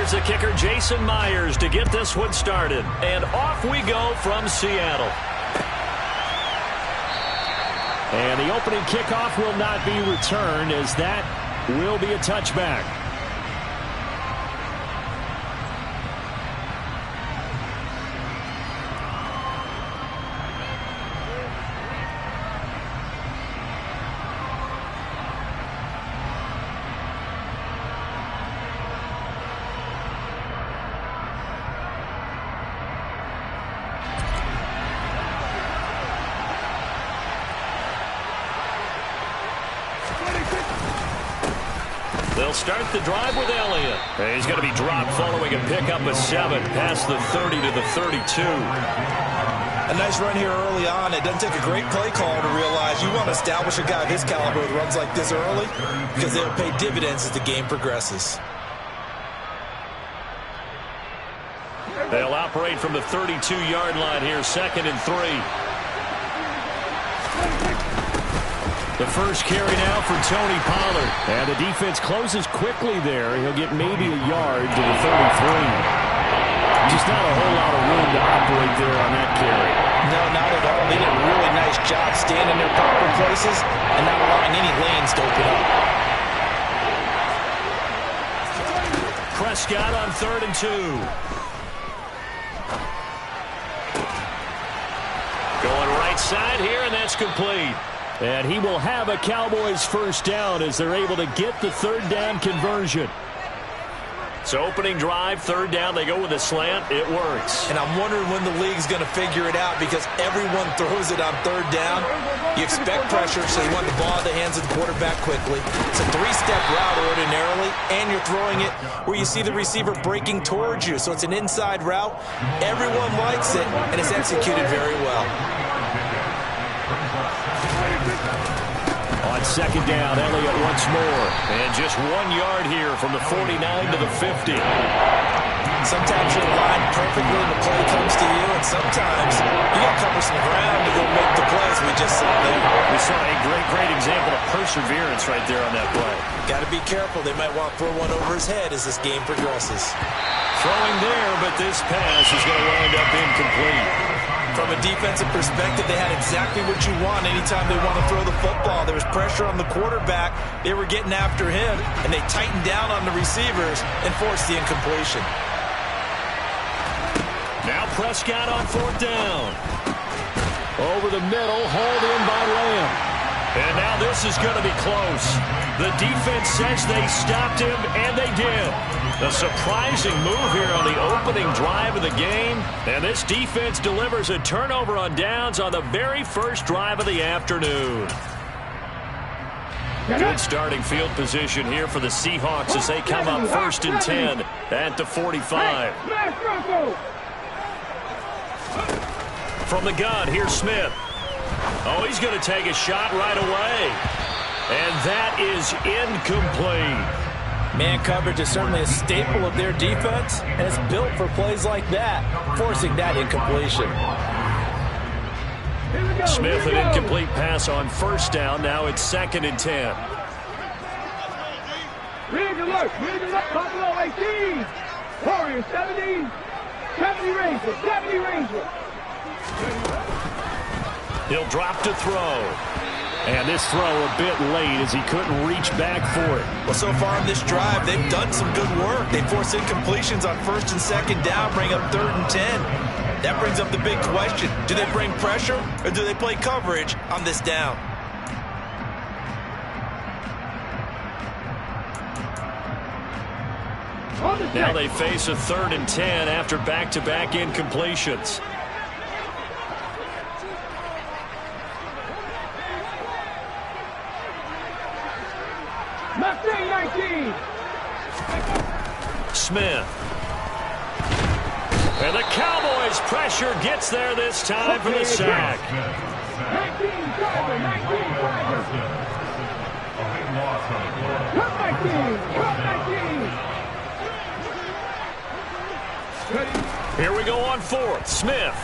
Here's the kicker, Jason Myers, to get this one started. And off we go from Seattle. And the opening kickoff will not be returned, as that will be a touchback. They'll start the drive with Elliott. He's going to be dropped following a pickup of 7 past the 30 to the 32. A nice run here early on. It doesn't take a great play caller to realize you want to establish a guy of his caliber with runs like this early, because they'll pay dividends as the game progresses. They'll operate from the 32-yard line here, 2nd and 3. The first carry now for Tony Pollard. And the defense closes quickly there. He'll get maybe a yard to the 33. Just not a whole lot of room to operate there on that carry. No, not at all. They did a really nice job staying in their proper places and not allowing any lanes to open up. Prescott on 3rd and 2. Going right side here, and that's complete. And he will have a Cowboys first down as they're able to get the 3rd down conversion. So opening drive, 3rd down, they go with a slant. It works. And I'm wondering when the league's going to figure it out, because everyone throws it on 3rd down. You expect pressure, so you want the ball in the hands of the quarterback quickly. It's a 3-step route ordinarily, and you're throwing it where you see the receiver breaking towards you. So it's an inside route. Everyone likes it, and it's executed very well. On 2nd down, Elliott once more. And just 1 yard here from the 49 to the 50. Sometimes you're lined perfectly and the play comes to you, and sometimes you got to cover some ground to go make the plays we just saw there. We saw a great example of perseverance right there on that play. Got to be careful. They might want to throw one over his head as this game progresses. Throwing there, but this pass is going to wind up incomplete. From a defensive perspective, they had exactly what you want anytime they want to throw the football. There was pressure on the quarterback. They were getting after him, and they tightened down on the receivers and forced the incompletion. Now Prescott on 4th down. Over the middle, hauled in by Lamb. And now this is going to be close. The defense says they stopped him, and they did. A surprising move here on the opening drive of the game. And this defense delivers a turnover on downs on the very first drive of the afternoon. Good starting field position here for the Seahawks as they come up 1st and 10 at the 45. From the gun, here's Smith. Oh, he's going to take a shot right away. And that is incomplete. Man coverage is certainly a staple of their defense, and it's built for plays like that, forcing that incompletion. Smith, an incomplete pass on 1st down. Now it's 2nd and 10. Read the look. Buffalo 18. Warriors 70. 70 Rangers. 70 Rangers. He'll drop to throw. And this throw a bit late as he couldn't reach back for it. Well, so far in this drive, they've done some good work. They force incompletions on 1st and 2nd down, bring up 3rd and 10. That brings up the big question. Do they bring pressure, or do they play coverage on this down? Now they face a 3rd and 10 after back-to-back incompletions. Smith. And the Cowboys' pressure gets there this time for the sack. 19 driver, 19 driver. Here we go on 4th. Smith.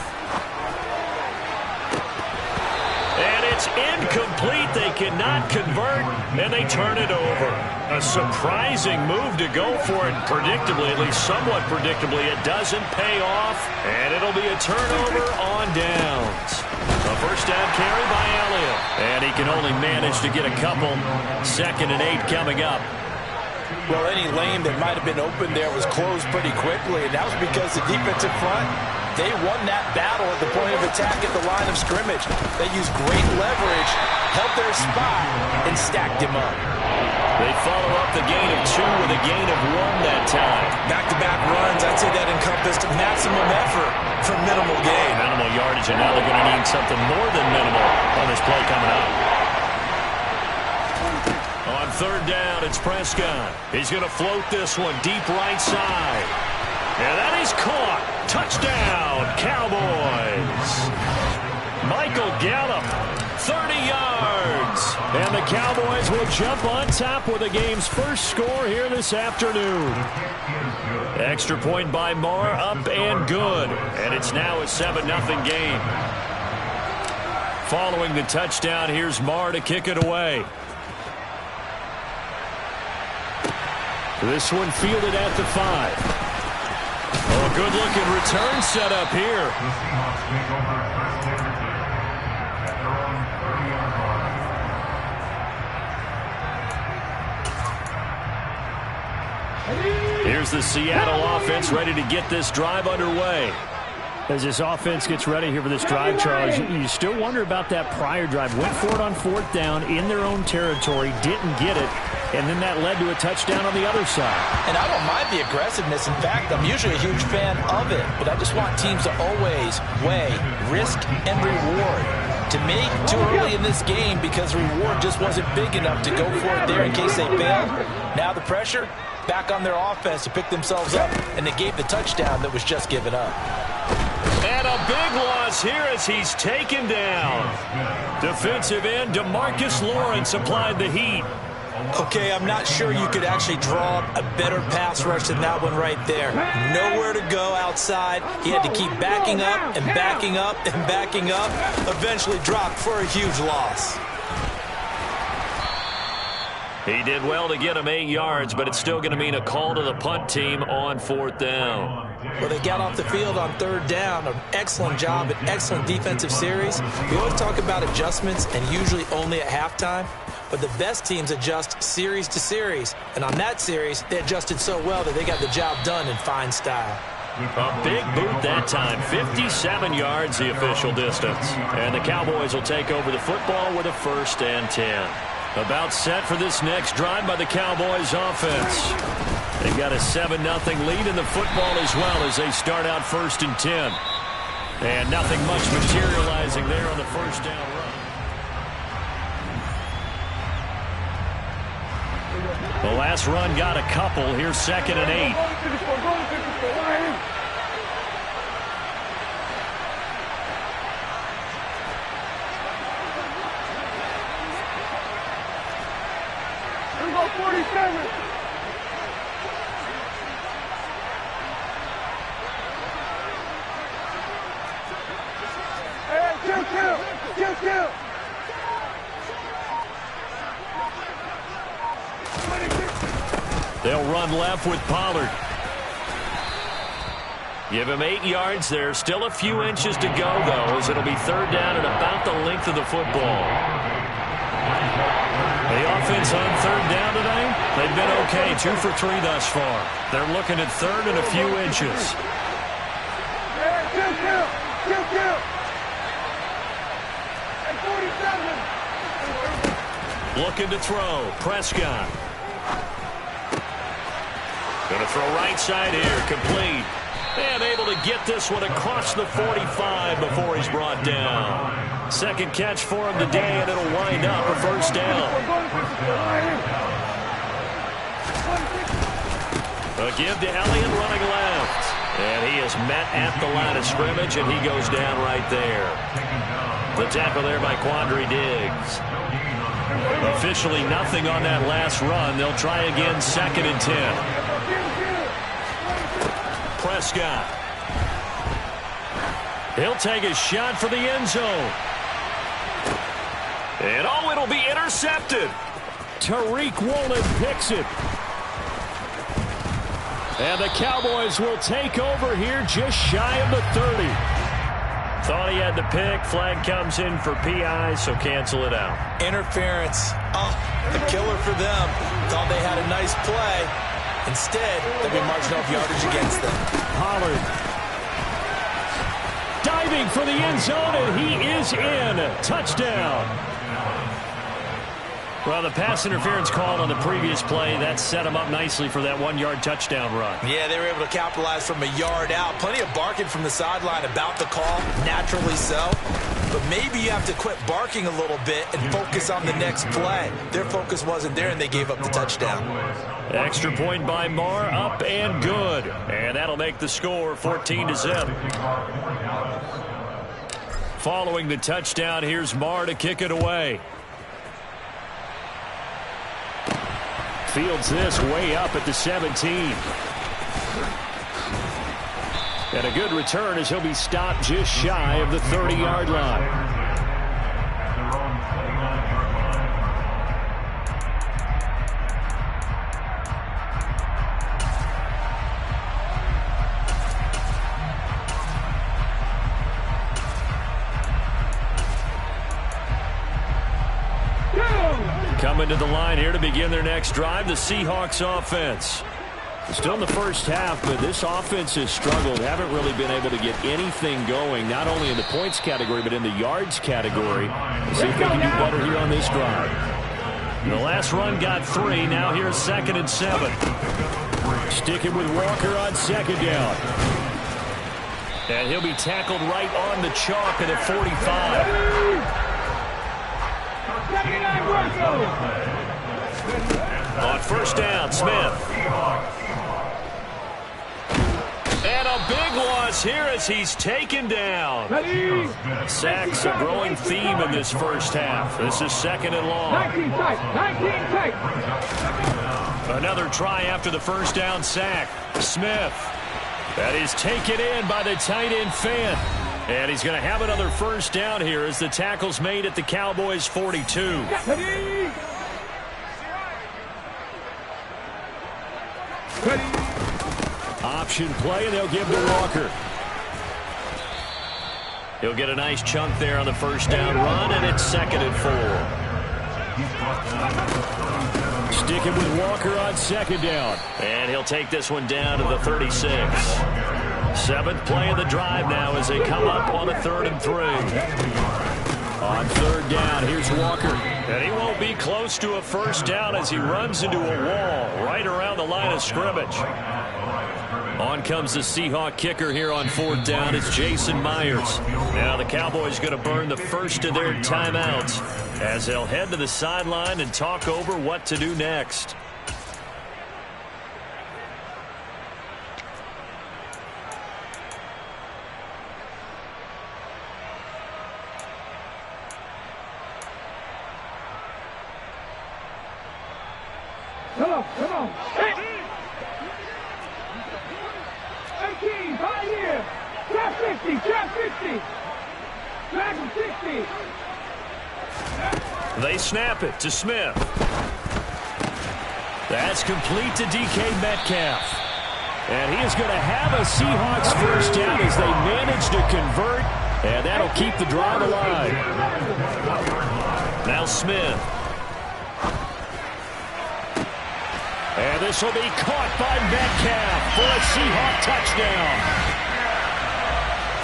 And it's incomplete. They cannot convert, and they turn it over. A surprising move to go for it. Predictably, at least somewhat predictably, it doesn't pay off, and it'll be a turnover on downs. A first down carry by Elliott, and he can only manage to get a couple. 2nd and 8 coming up. Well, any lane that might have been open there was closed pretty quickly, and that was because the defensive front, they won that battle at the point of attack at the line of scrimmage. They used great leverage, held their spot, and stacked him up. They follow up the gain of 2 with a gain of 1 that time. Back-to-back runs, I'd say that encompassed maximum effort for minimal gain. Minimal yardage, and now they're going to need something more than minimal on this play coming up. On 3rd down, it's Prescott. He's going to float this one deep right side. And that is caught. Touchdown, Cowboys. Michael Gallup, 30 yards. And the Cowboys will jump on top with the game's first score here this afternoon. Extra point by Marr, up and good. And it's now a 7-0 game. Following the touchdown, here's Marr to kick it away. This one fielded at the 5. Oh, a good-looking return set up here. Here's the Seattle offense ready to get this drive underway. As this offense gets ready here for this drive, Charles, you still wonder about that prior drive. Went for it on 4th down in their own territory, didn't get it, and then that led to a touchdown on the other side. And I don't mind the aggressiveness. In fact, I'm usually a huge fan of it, but I just want teams to always weigh risk and reward. To me, too early in this game because the reward just wasn't big enough to go for it there in case they failed. Now the pressure back on their offense to pick themselves up, and they gave the touchdown that was just given up. And a big loss here as he's taken down. Defensive end DeMarcus Lawrence applied the heat. Okay, I'm not sure you could actually draw a better pass rush than that one right there. Nowhere to go outside. He had to keep backing up and backing up and backing up. Eventually dropped for a huge loss. He did well to get him 8 yards, but it's still going to mean a call to the punt team on 4th down. Well, they got off the field on 3rd down. An excellent job, an excellent defensive series. We always talk about adjustments, and usually only at halftime. But the best teams adjust series to series. And on that series, they adjusted so well that they got the job done in fine style. A big boot that time. 57 yards the official distance. And the Cowboys will take over the football with a 1st and 10. About set for this next drive by the Cowboys offense. They've got a 7-0 lead in the football as well as they start out 1st and 10. And nothing much materializing there on the 1st down run. The last run got a couple. Here's 2nd and 8. Go 47. Hey, kill. They'll run left with Pollard. Give him 8 yards there. Still a few inches to go, though, as it'll be 3rd down and about the length of the football. The offense on 3rd down today, they've been okay. 2 for 3 thus far. They're looking at 3rd and a few inches. Kill. And 47. Looking to throw. Prescott. Going to throw right side here. Complete. And able to get this one across the 45 before he's brought down. 2nd catch for him today, and it'll wind up a 1st down. A give to Elliott running left. And he is met at the line of scrimmage, and he goes down right there. The tackle there by Quandre Diggs. Officially nothing on that last run. They'll try again 2nd and 10. Prescott. He'll take a shot for the end zone. And oh, it'll be intercepted. Tariq Woolen picks it. And the Cowboys will take over here just shy of the 30. Thought he had the pick. Flag comes in for PI, so cancel it out. Interference. Oh, the killer for them. Thought they had a nice play. Instead, they'll be marching off yardage against them. Pollard diving for the end zone, and he is in. Touchdown. Well, the pass interference called on the previous play, that set him up nicely for that 1-yard touchdown run. Yeah, they were able to capitalize from a yard out. Plenty of barking from the sideline about the call, naturally so. But maybe you have to quit barking a little bit and focus on the next play. Their focus wasn't there, and they gave up the touchdown. Extra point by Marr, up and good. And that'll make the score 14-0. Following the touchdown, here's Marr to kick it away. Fields this way up at the 17. And a good return as he'll be stopped just shy of the 30-yard line. Coming to the line here to begin their next drive, the Seahawks offense. Still in the first half, but this offense has struggled. Haven't really been able to get anything going, not only in the points category, but in the yards category. Let's see if they can do better here on this drive. The last run got 3. Now here's 2nd and 7. Sticking with Walker on 2nd down. And he'll be tackled right on the chalk at the 45. On 1st down, Smith. And a big loss here as he's taken down. Sacks a growing theme in this first half. This is 2nd and long. 19 tight. Another try after the 1st down sack. Smith. That is taken in by the tight end Fant. And he's going to have another 1st down here as the tackle's made at the Cowboys' 42. Option play, and they'll give to Walker. He'll get a nice chunk there on the 1st down run, and it's 2nd and 4. Sticking with Walker on 2nd down. And he'll take this one down to the 36. 7th play of the drive now as they come up on a 3rd and 3. On 3rd down, here's Walker. And he won't be close to a 1st down as he runs into a wall right around the line of scrimmage. On comes the Seahawk kicker here on 4th down. It's Jason Myers. Now the Cowboys going to burn the first of their timeouts as they'll head to the sideline and talk over what to do next. Come on. 18, right here. Trap 50. Trap 60. They snap it to Smith. That's complete to DK Metcalf. And he is going to have a Seahawks 1st down as they manage to convert. And that'll keep the drive alive. Now Smith. And this will be caught by Metcalf for a Seahawk touchdown.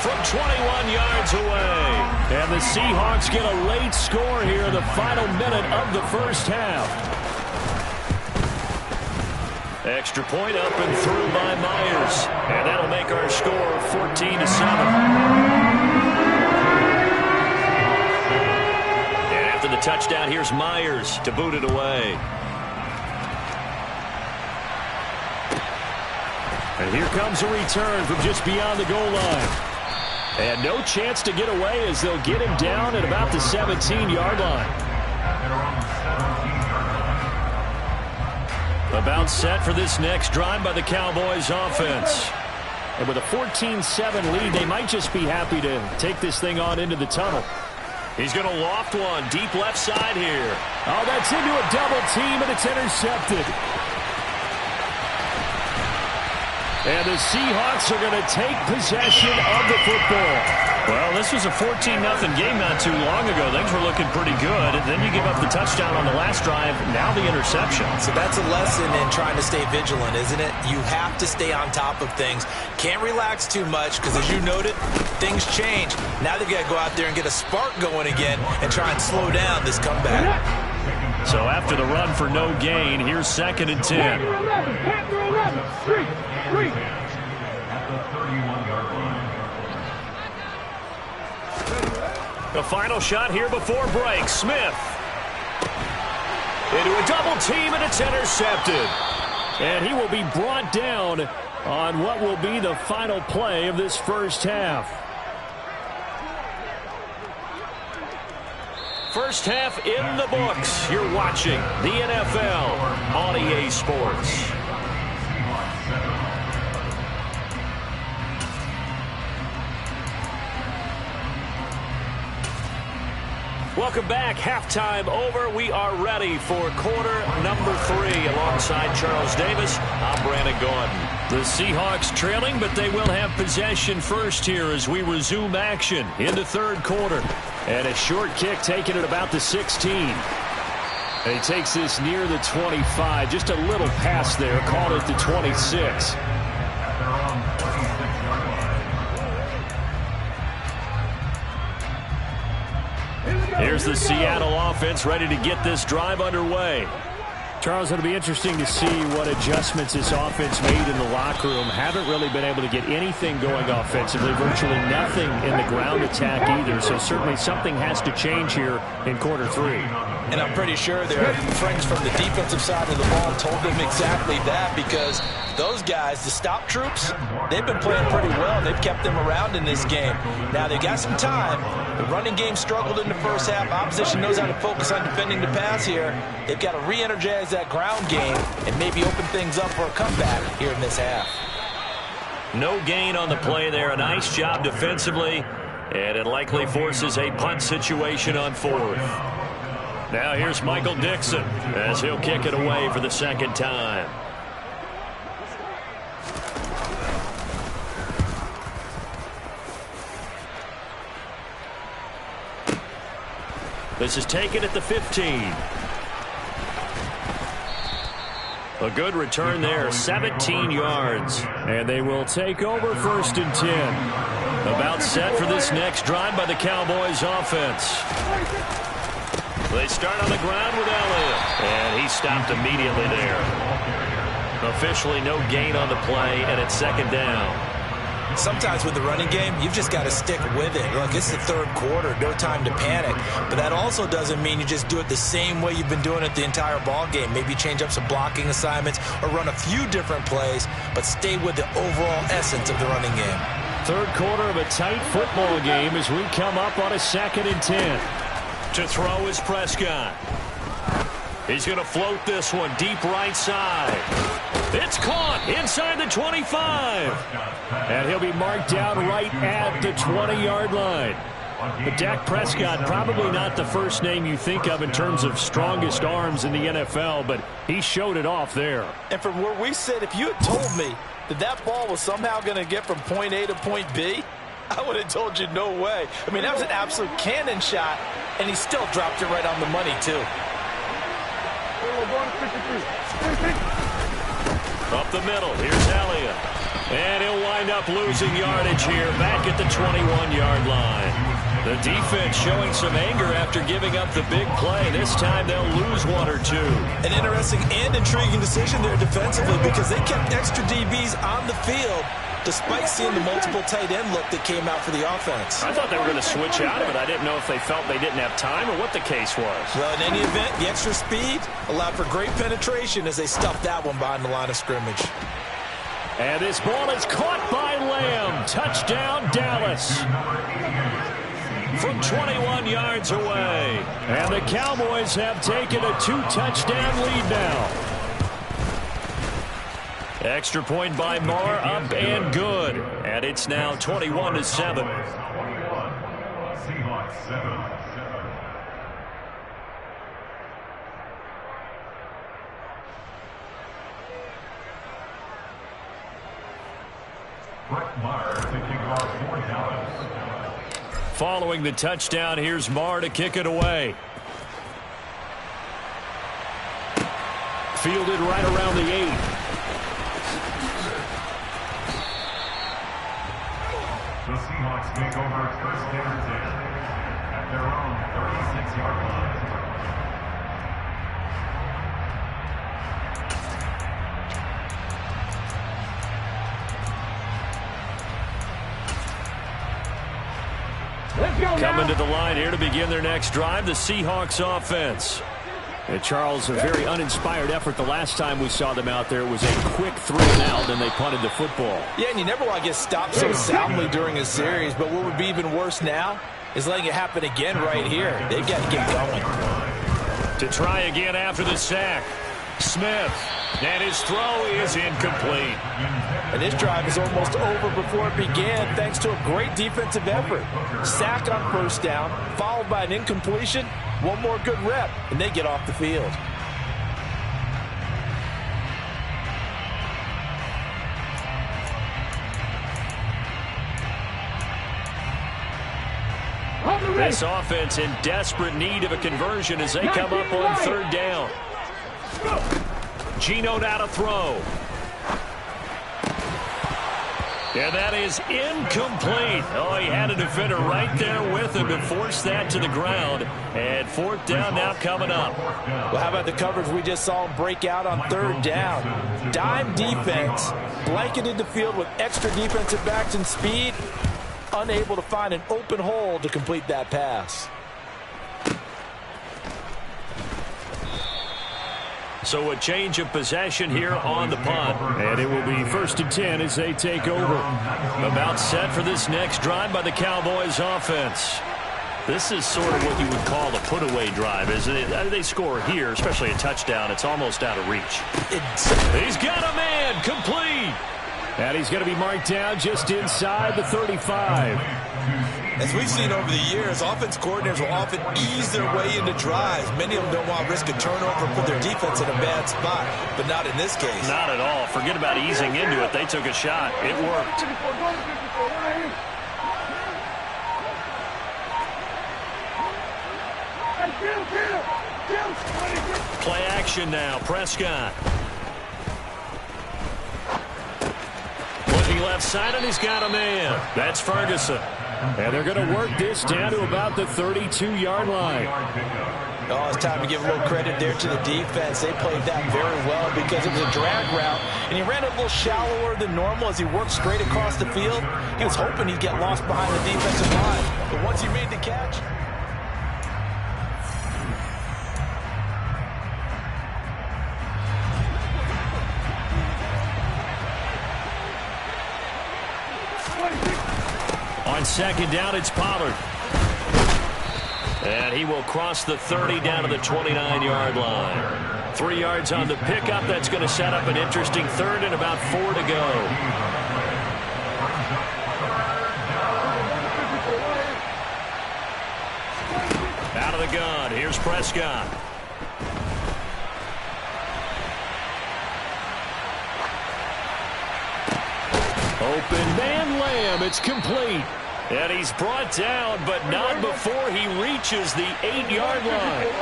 From 21 yards away. And the Seahawks get a late score here in the final minute of the 1st half. Extra point up and through by Myers. And that'll make our score 14-7. And after the touchdown, here's Myers to boot it away. And here comes a return from just beyond the goal line. And no chance to get away as they'll get him down at about the 17-yard line. About set for this next drive by the Cowboys offense. And with a 14-7 lead, they might just be happy to take this thing on into the tunnel. He's going to loft one deep left side here. Oh, that's into a double team, and it's intercepted. And the Seahawks are going to take possession of the football. Well, this was a 14-0 game not too long ago. Things were looking pretty good. And then you give up the touchdown on the last drive. Now the interception. So that's a lesson in trying to stay vigilant, isn't it? You have to stay on top of things. Can't relax too much because, as you noted, things change. Now they've got to go out there and get a spark going again and try and slow down this comeback. So after the run for no gain, here's 2nd and 10. Panther 11. Street. The final shot here before break. Smith. Into a double team, and it's intercepted. And he will be brought down on what will be the final play of this first half. First half in the books. You're watching the NFL on EA Sports. Welcome back. Halftime over. We are ready for quarter number 3. Alongside Charles Davis, I'm Brandon Gordon. The Seahawks trailing, but they will have possession first here as we resume action in the third quarter. And a short kick taken at about the 16. And he takes this near the 25. Just a little pass there. Called it the 26. Here's the Seattle offense ready to get this drive underway. Charles, it'll be interesting to see what adjustments this offense made in the locker room. Haven't really been able to get anything going offensively. Virtually nothing in the ground attack either. So certainly something has to change here in quarter 3. And I'm pretty sure their friends from the defensive side of the ball told them exactly that, because those guys, the stop troops, they've been playing pretty well. They've kept them around in this game. Now, they've got some time. The running game struggled in the first half. Opposition knows how to focus on defending the pass here. They've got to re-energize that ground game and maybe open things up for a comeback here in this half. No gain on the play there. A nice job defensively, and it likely forces a punt situation on 4th. Now here's Michael Dixon as he'll kick it away for the second time. This is taken at the 15. A good return there, 17 yards. And they will take over 1st and 10. About set for this next drive by the Cowboys offense. They start on the ground with Elliott. And he stopped immediately there. Officially no gain on the play, and it's 2nd down. Sometimes with the running game, you've just got to stick with it. Look, it's the third quarter, no time to panic. But that also doesn't mean you just do it the same way you've been doing it the entire ball game. Maybe change up some blocking assignments or run a few different plays, but stay with the overall essence of the running game. Third quarter of a tight football game as we come up on a 2nd and 10. To throw is Prescott. He's going to float this one deep right side. It's caught inside the 25. And he'll be marked down right at the 20-yard line. But Dak Prescott, probably not the first name you think of in terms of strongest arms in the NFL, but he showed it off there. And from where we sit, if you had told me that that ball was somehow going to get from point A to point B, I would have told you no way. I mean, that was an absolute cannon shot, and he still dropped it right on the money, too. Up the middle, here's Elliott. And he'll wind up losing yardage here back at the 21-yard line. The defense showing some anger after giving up the big play. This time they'll lose 1 or 2. An interesting and intriguing decision there defensively, because they kept extra DBs on the field despite seeing the multiple tight end look that came out for the offense. I thought they were going to switch out of it. I didn't know if they felt they didn't have time or what the case was. Well, in any event, the extra speed allowed for great penetration as they stuffed that one behind the line of scrimmage. And this ball is caught by Lamb. Touchdown, Dallas. From 21 yards away. And the Cowboys have taken a 2-touchdown lead now. Extra point by Moore, up and good. And it's now 21-7. Seahawks 7. Brett Maher to kick off for Dallas. Following the touchdown, here's Maher to kick it away. Fielded right around the 8. The Seahawks take over first down 10 at their own 36-yard line. Coming to the line here to begin their next drive, the Seahawks offense. And Charles, a very uninspired effort the last time we saw them out there. It was a quick 3 and out, and they punted the football. Yeah, and you never want to get stopped so soundly during a series, but what would be even worse now is letting it happen again right here. They've got to get going. To try again after the sack, Smith, and his throw is incomplete. And this drive is almost over before it began thanks to a great defensive effort. Sack on first down, followed by an incompletion. One more good rep, and they get off the field. This offense in desperate need of a conversion as they come up on third down. Geno now to throw. And that is incomplete. Oh, he had a defender right there with him and forced that to the ground. And fourth down now coming up. Well, how about the coverage we just saw him break out on third down? Dime defense, blanketed the field with extra defensive backs and speed, unable to find an open hole to complete that pass. So a change of possession here on the punt. And it will be 1st and 10 as they take over. About set for this next drive by the Cowboys offense. This is sort of what you would call a put-away drive, isn't it? They score here, especially a touchdown. It's almost out of reach. He's got a man, complete. And he's going to be marked down just inside the 35. As we've seen over the years, offense coordinators will often ease their way into drives. Many of them don't want to risk a turnover and put their defense in a bad spot, but not in this case. Not at all. Forget about easing into it. They took a shot. It worked. Play action now. Prescott. Looking left side, and he's got a man. That's Ferguson. And they're going to work this down to about the 32-yard line. Oh, it's time to give a little credit there to the defense. They played that very well because it was a drag route, and he ran it a little shallower than normal as he worked straight across the field. He was hoping he'd get lost behind the defensive line, but once he made the catch, on second down, it's Pollard. And he will cross the 30 down to the 29-yard line. 3 yards on the pickup. That's going to set up an interesting third and about 4 to go. Out of the gun. Here's Prescott. Open man, Lamb. It's complete. And he's brought down, but not before he reaches the 8-yard line.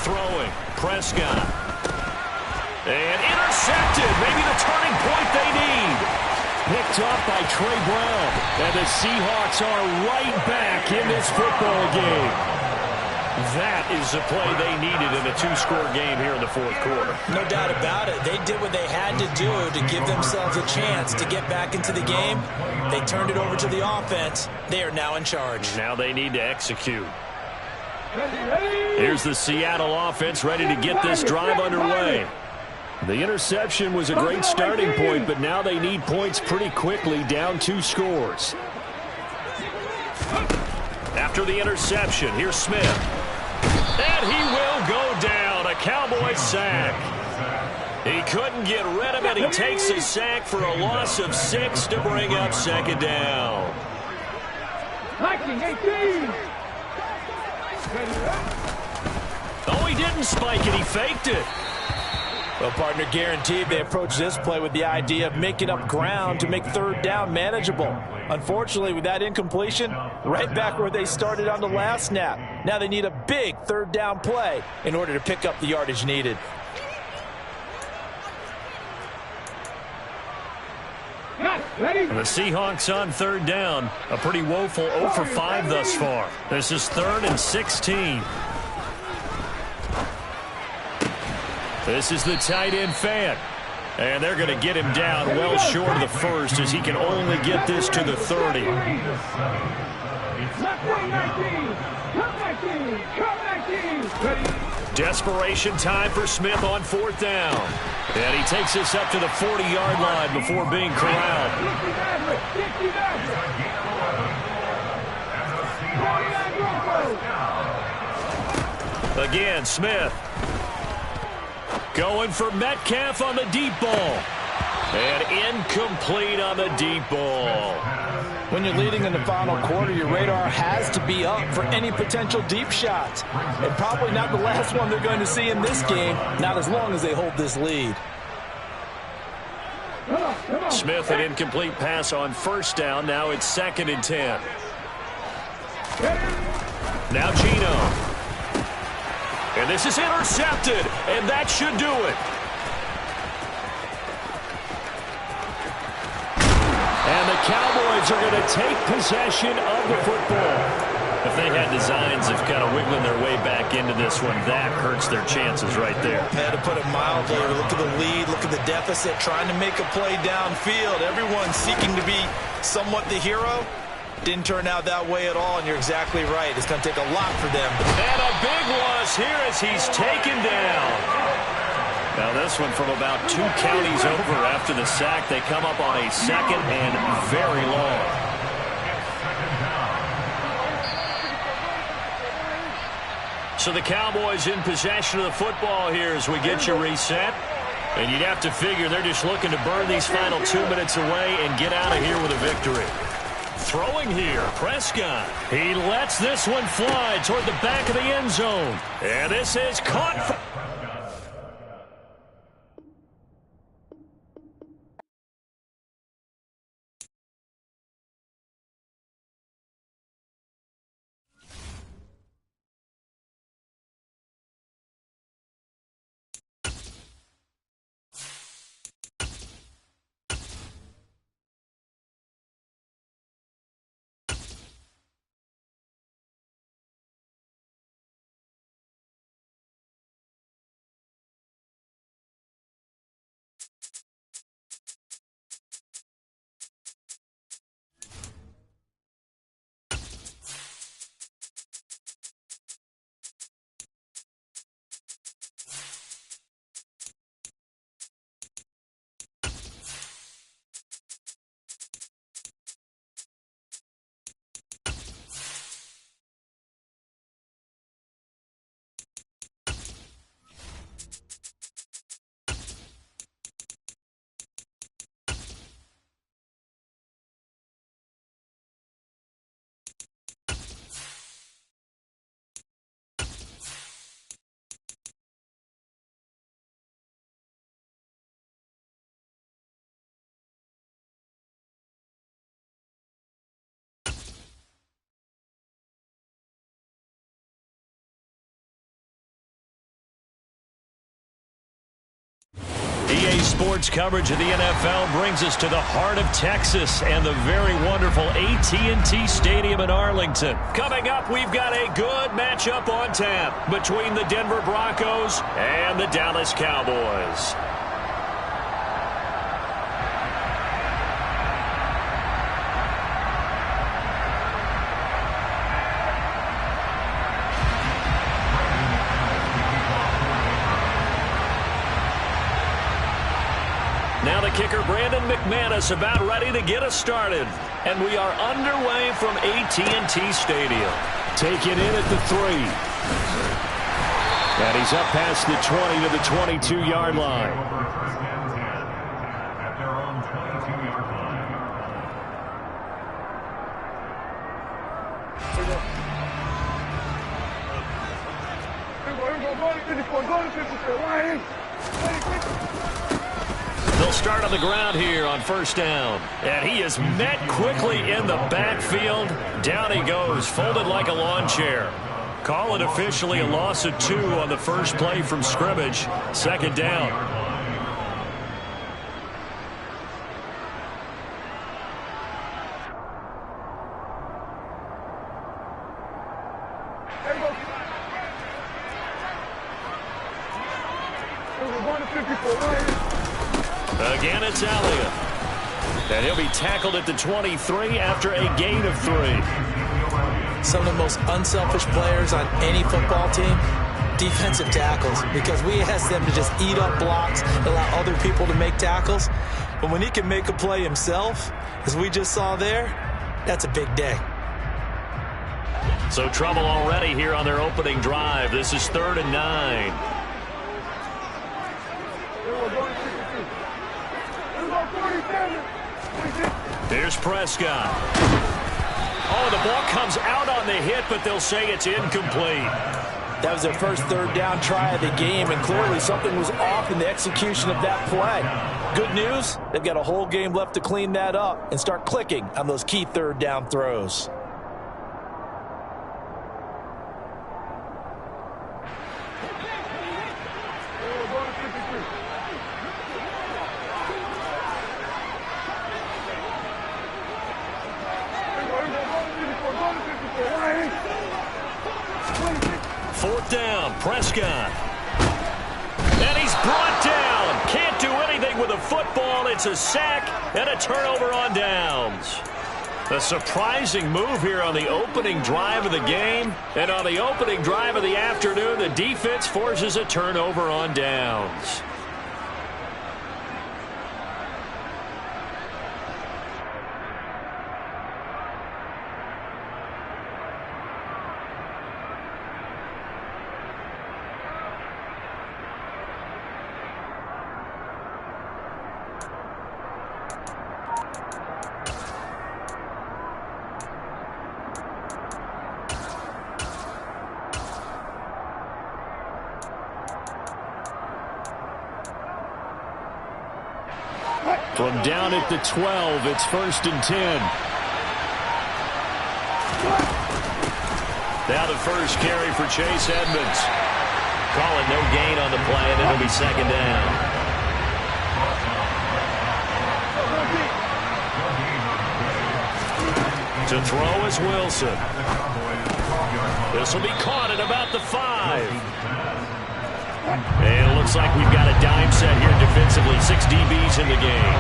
Throwing. Prescott. And intercepted. Maybe the turning point they need. Picked up by Trey Brown. And the Seahawks are right back in this football game. That is the play they needed in a 2-score game here in the fourth quarter. no doubt about it. They did what they had to do to give themselves a chance to get back into the game. They turned it over to the offense. They are now in charge. Now they need to execute. Here's the Seattle offense ready to get this drive underway. The interception was a great starting point, but now they need points pretty quickly, down 2 scores. After the interception, here's Smith. And he will go down. A Cowboy sack. He couldn't get rid of it. He takes a sack for a loss of 6 to bring up second down. blocking, 18. Oh, he didn't spike it. He faked it. Well, partner, guaranteed they approach this play with the idea of making up ground to make third down manageable. Unfortunately, with that incompletion, right back where they started on the last snap. Now they need a big third down play in order to pick up the yardage needed. The Seahawks on third down. A pretty woeful 0 for 5 thus far. This is 3rd and 16. This is the tight end Fant. And they're going to get him down well short of the first as he can only get this to the 30. Desperation time for Smith on 4th down. And he takes this up to the 40-yard line before being corralled. Again, Smith. Going for Metcalf on the deep ball. And incomplete on the deep ball. When you're leading in the final quarter, your radar has to be up for any potential deep shots. And probably not the last one they're going to see in this game, not as long as they hold this lead. Smith, an incomplete pass on 1st down. Now it's 2nd and 10. Now Geno. And this is intercepted, and that should do it. And the Cowboys are going to take possession of the football. If they had designs of kind of wiggling their way back into this one, that hurts their chances right there. To put it mildly, look at the lead, look at the deficit, trying to make a play downfield. Everyone seeking to be somewhat the hero. Didn't turn out that way at all, and you're exactly right. It's going to take a lot for them. And a big loss here as he's taken down. Now this one from about 2 counties over after the sack. They come up on a 2nd and very long. So the Cowboys in possession of the football here as we get you reset. And you'd have to figure they're just looking to burn these final 2 minutes away and get out of here with a victory. Throwing here, Prescott. He lets this one fly toward the back of the end zone. And this is caught. EA Sports coverage of the NFL brings us to the heart of Texas and the very wonderful AT&T Stadium in Arlington. Coming up, we've got a good matchup on tap between the Denver Broncos and the Dallas Cowboys. Now the kicker, Brandon McManus, about ready to get us started. And we are underway from AT&T Stadium. Take it in at the 3. And he's up past the 20 to the 22-yard line. At their own 22-yard They'll start on the ground here on first down. And he is met quickly in the backfield. Down he goes, folded like a lawn chair. Call it officially a loss of 2 on the first play from scrimmage. Second down. Again, it's Elliott. And he'll be tackled at the 23 after a gain of 3. Some of the most unselfish players on any football team, defensive tackles, because we ask them to just eat up blocks, allow other people to make tackles. But when he can make a play himself, as we just saw there, that's a big day. So trouble already here on their opening drive. This is 3rd and 9. Here's Prescott. Oh, the ball comes out on the hit, but they'll say it's incomplete. That was their first 3rd down try of the game, and clearly something was off in the execution of that play. Good news, they've got a whole game left to clean that up and start clicking on those key 3rd down throws. Prescott. And he's brought down. Can't do anything with a football. It's a sack and a turnover on downs. A surprising move here on the opening drive of the game. And on the opening drive of the afternoon, the defense forces a turnover on downs. From down at the 12, it's 1st and 10. Now the first carry for Chase Edmonds. Calling no gain on the play, and it'll be 2nd down. To throw is Wilson. This will be caught at about the 5. And it looks like we've got a dime set here defensively. 6 DBs in the game.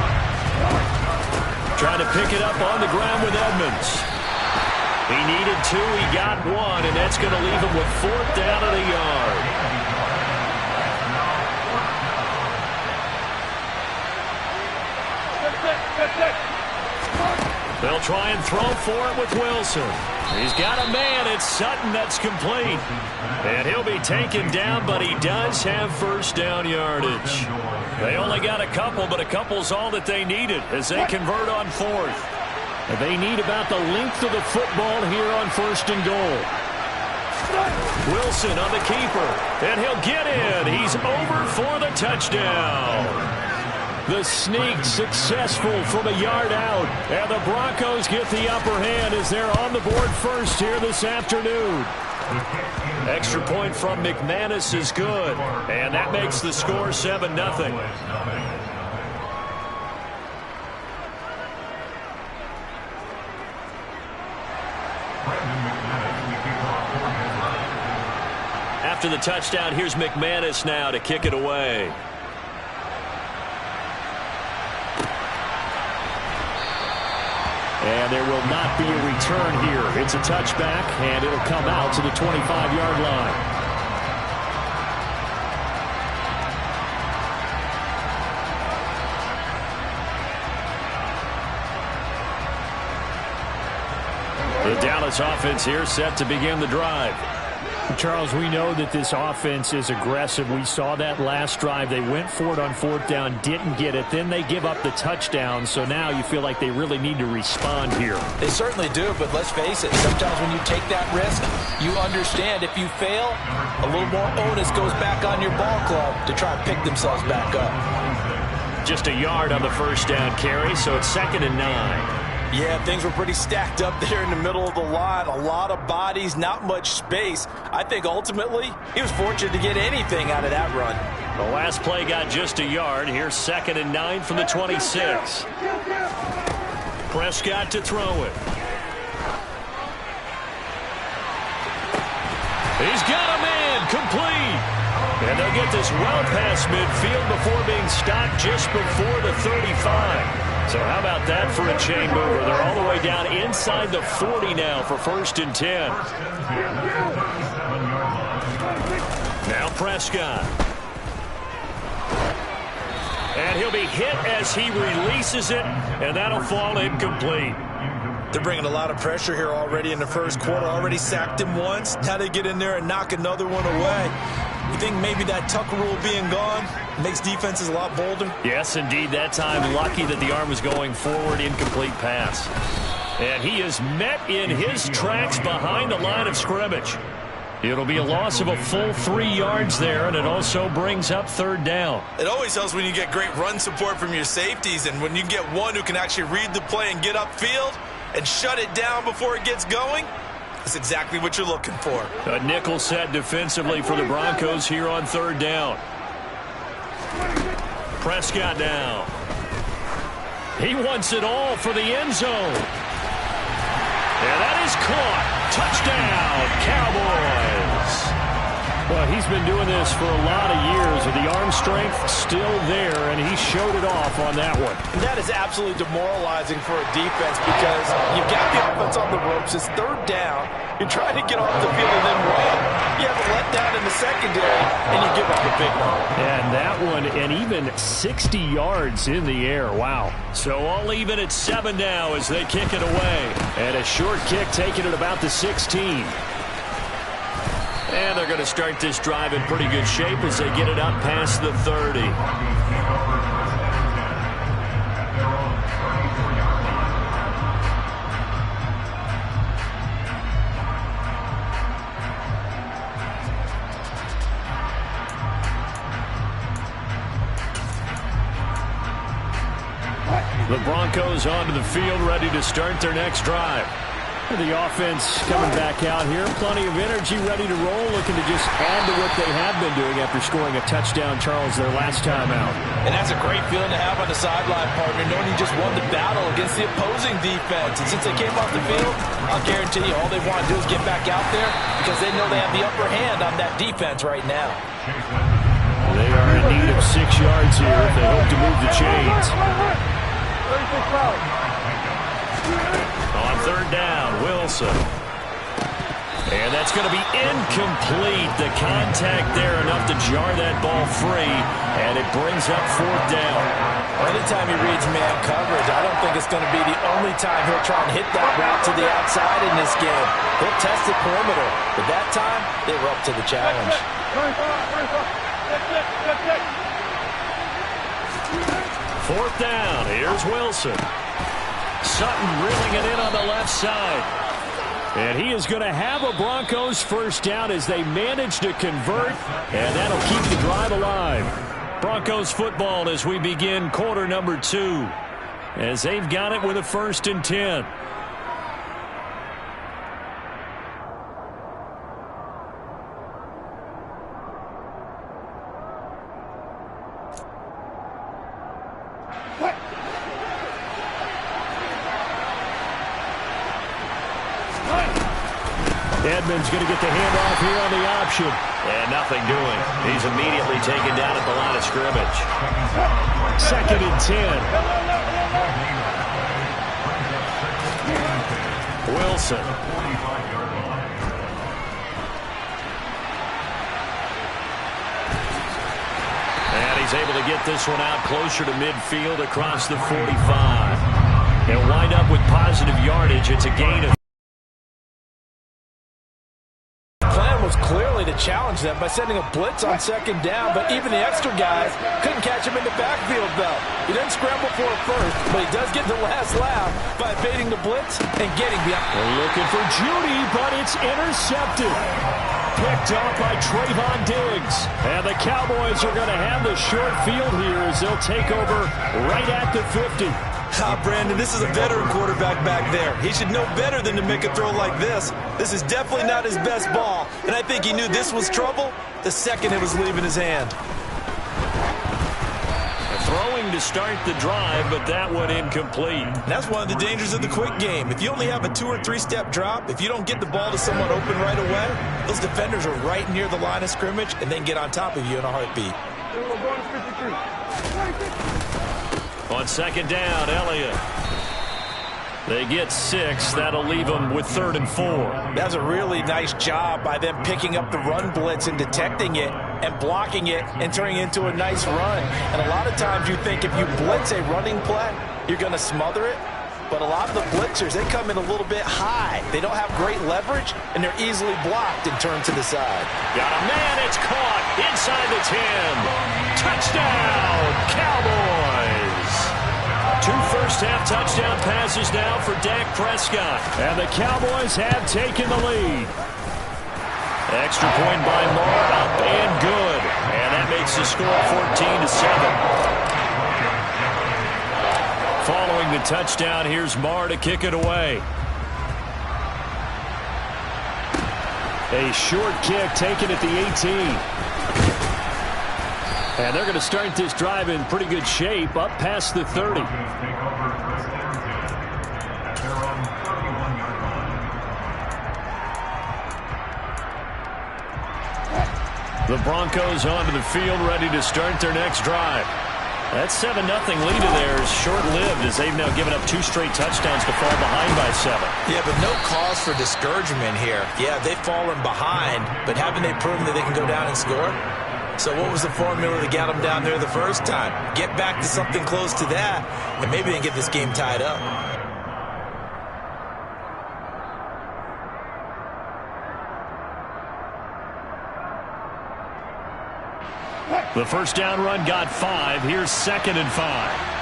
Trying to pick it up on the ground with Edmonds. He needed 2, he got 1, and that's going to leave him with 4th down at a yard. They'll try and throw for it with Wilson. He's got a man. It's Sutton that's complete. And he'll be taken down, but he does have 1st down yardage. They only got a couple, but a couple's all that they needed as they convert on 4th. And they need about the length of the football here on 1st and goal. Wilson on the keeper, and he'll get in. He's over for the touchdown. The sneak successful from a yard out. And the Broncos get the upper hand as they're on the board first here this afternoon. Extra point from McManus is good. And that makes the score 7-0. After the touchdown, here's McManus now to kick it away. And there will not be a return here. It's a touchback, and it'll come out to the 25-yard line. The Dallas offense here set to begin the drive. Charles, we know that this offense is aggressive. We saw that last drive. They went for it on fourth down, didn't get it. Then they give up the touchdown. So now you feel like they really need to respond here. They certainly do, but let's face it. Sometimes when you take that risk, you understand if you fail, a little more onus goes back on your ball club to try and pick themselves back up. Just a yard on the first down carry, so it's 2nd and 9. Yeah, things were pretty stacked up there in the middle of the line. A lot of bodies, not much space. I think ultimately he was fortunate to get anything out of that run. The last play got just a yard. Here's 2nd and 9 from the 26. Prescott to throw it. He's got a man, complete. And they'll get this well past midfield before being stopped just before the 35. So how about that for a chain mover? They're all the way down inside the 40 now for 1st and 10. Now Prescott. And he'll be hit as he releases it, and that'll fall incomplete. They're bringing a lot of pressure here already in the first quarter. Already sacked him once. Now they get in there and knock another one away. You think maybe that Tucker rule being gone makes defenses a lot bolder? Yes, indeed. That time, lucky that the arm was going forward. Incomplete pass. And he is met in his tracks behind the line of scrimmage. It'll be a loss of a full 3 yards there, and it also brings up 3rd down. It always helps when you get great run support from your safeties, and when you get one who can actually read the play and get upfield and shut it down before it gets going. That's exactly what you're looking for. A nickel set defensively for the Broncos here on 3rd down. Prescott now. He wants it all for the end zone. And that is caught. Touchdown, Cowboys. Well, he's been doing this for a lot of years with the arm strength still there, and he showed it off on that one. And that is absolutely demoralizing for a defense because you've got the offense on the ropes. It's 3rd down. You're trying to get off the field and then run. You have a letdown in the secondary, and you give up a big one. And that one, and even 60 yards in the air. Wow. So all even at 7 now as they kick it away. And a short kick taken at about the 16. And they're going to start this drive in pretty good shape as they get it up past the 30. The Broncos onto the field, ready to start their next drive. The offense coming back out here. Plenty of energy, ready to roll, looking to just add to what they have been doing after scoring a touchdown, Charles, their last time out. And that's a great feeling to have on the sideline, partner, knowing you just won the battle against the opposing defense. And since they came off the field, I'll guarantee you all they want to do is get back out there because they know they have the upper hand on that defense right now. They are in need of 6 yards here if they hope to move the chains. On 3rd down, Wilson. And that's going to be incomplete. The contact there enough to jar that ball free, and it brings up 4th down. Anytime he reads man coverage, I don't think it's going to be the only time he'll try and hit that route to the outside in this game. He'll test the perimeter, but that time they were up to the challenge. 4th down, here's Wilson. Sutton reeling it in on the left side. And he is going to have a Broncos 1st down as they manage to convert, and that'll keep the drive alive. Broncos football as we begin quarter number 2, as they've got it with a 1st and 10. Edmonds going to get the handoff here on the option. And nothing doing. He's immediately taken down at the line of scrimmage. 2nd and 10. Wilson. And he's able to get this one out closer to midfield across the 45. He'll wind up with positive yardage. It's a gain of chose clearly to challenge them by sending a blitz on second down, but even the extra guys couldn't catch him in the backfield, though. He didn't scramble for it first, but he does get the last laugh by evading the blitz and getting beyond. They're looking for Judy, but it's intercepted. Picked off by Trayvon Diggs. And the Cowboys are going to have the short field here as they'll take over right at the 50. Brandon, this is a veteran quarterback back there. He should know better than to make a throw like this. This is definitely not his best ball, and I think he knew this was trouble the second it was leaving his hand. Throwing to start the drive, but that one incomplete. And that's one of the dangers of the quick game. If you only have a 2- or 3-step drop, if you don't get the ball to someone open right away, those defenders are right near the line of scrimmage and then get on top of you in a heartbeat. On second down, Elliott. They get 6. That'll leave them with 3rd and 4. That's a really nice job by them picking up the run blitz and detecting it and blocking it and turning it into a nice run. And a lot of times you think if you blitz a running play, you're going to smother it. But a lot of the blitzers, they come in a little bit high. They don't have great leverage, and they're easily blocked and turned to the side. Got a man, it's caught inside the 10. Touchdown, Cowboys. 2 first-half touchdown passes now for Dak Prescott. And the Cowboys have taken the lead. Extra point by Moore, up and good. And that makes the score 14-7. Following the touchdown, here's Marr to kick it away. A short kick taken at the 18. And they're going to start this drive in pretty good shape, up past the 30. The Broncos onto the field, ready to start their next drive. That 7-0 lead of theirs short-lived as they've now given up 2 straight touchdowns to fall behind by 7. Yeah, but no cause for discouragement here. Yeah, they've fallen behind, but haven't they proven that they can go down and score? So what was the formula that got them down there the first time? Get back to something close to that, and maybe they can get this game tied up. The first down run got 5. Here's 2nd and 5.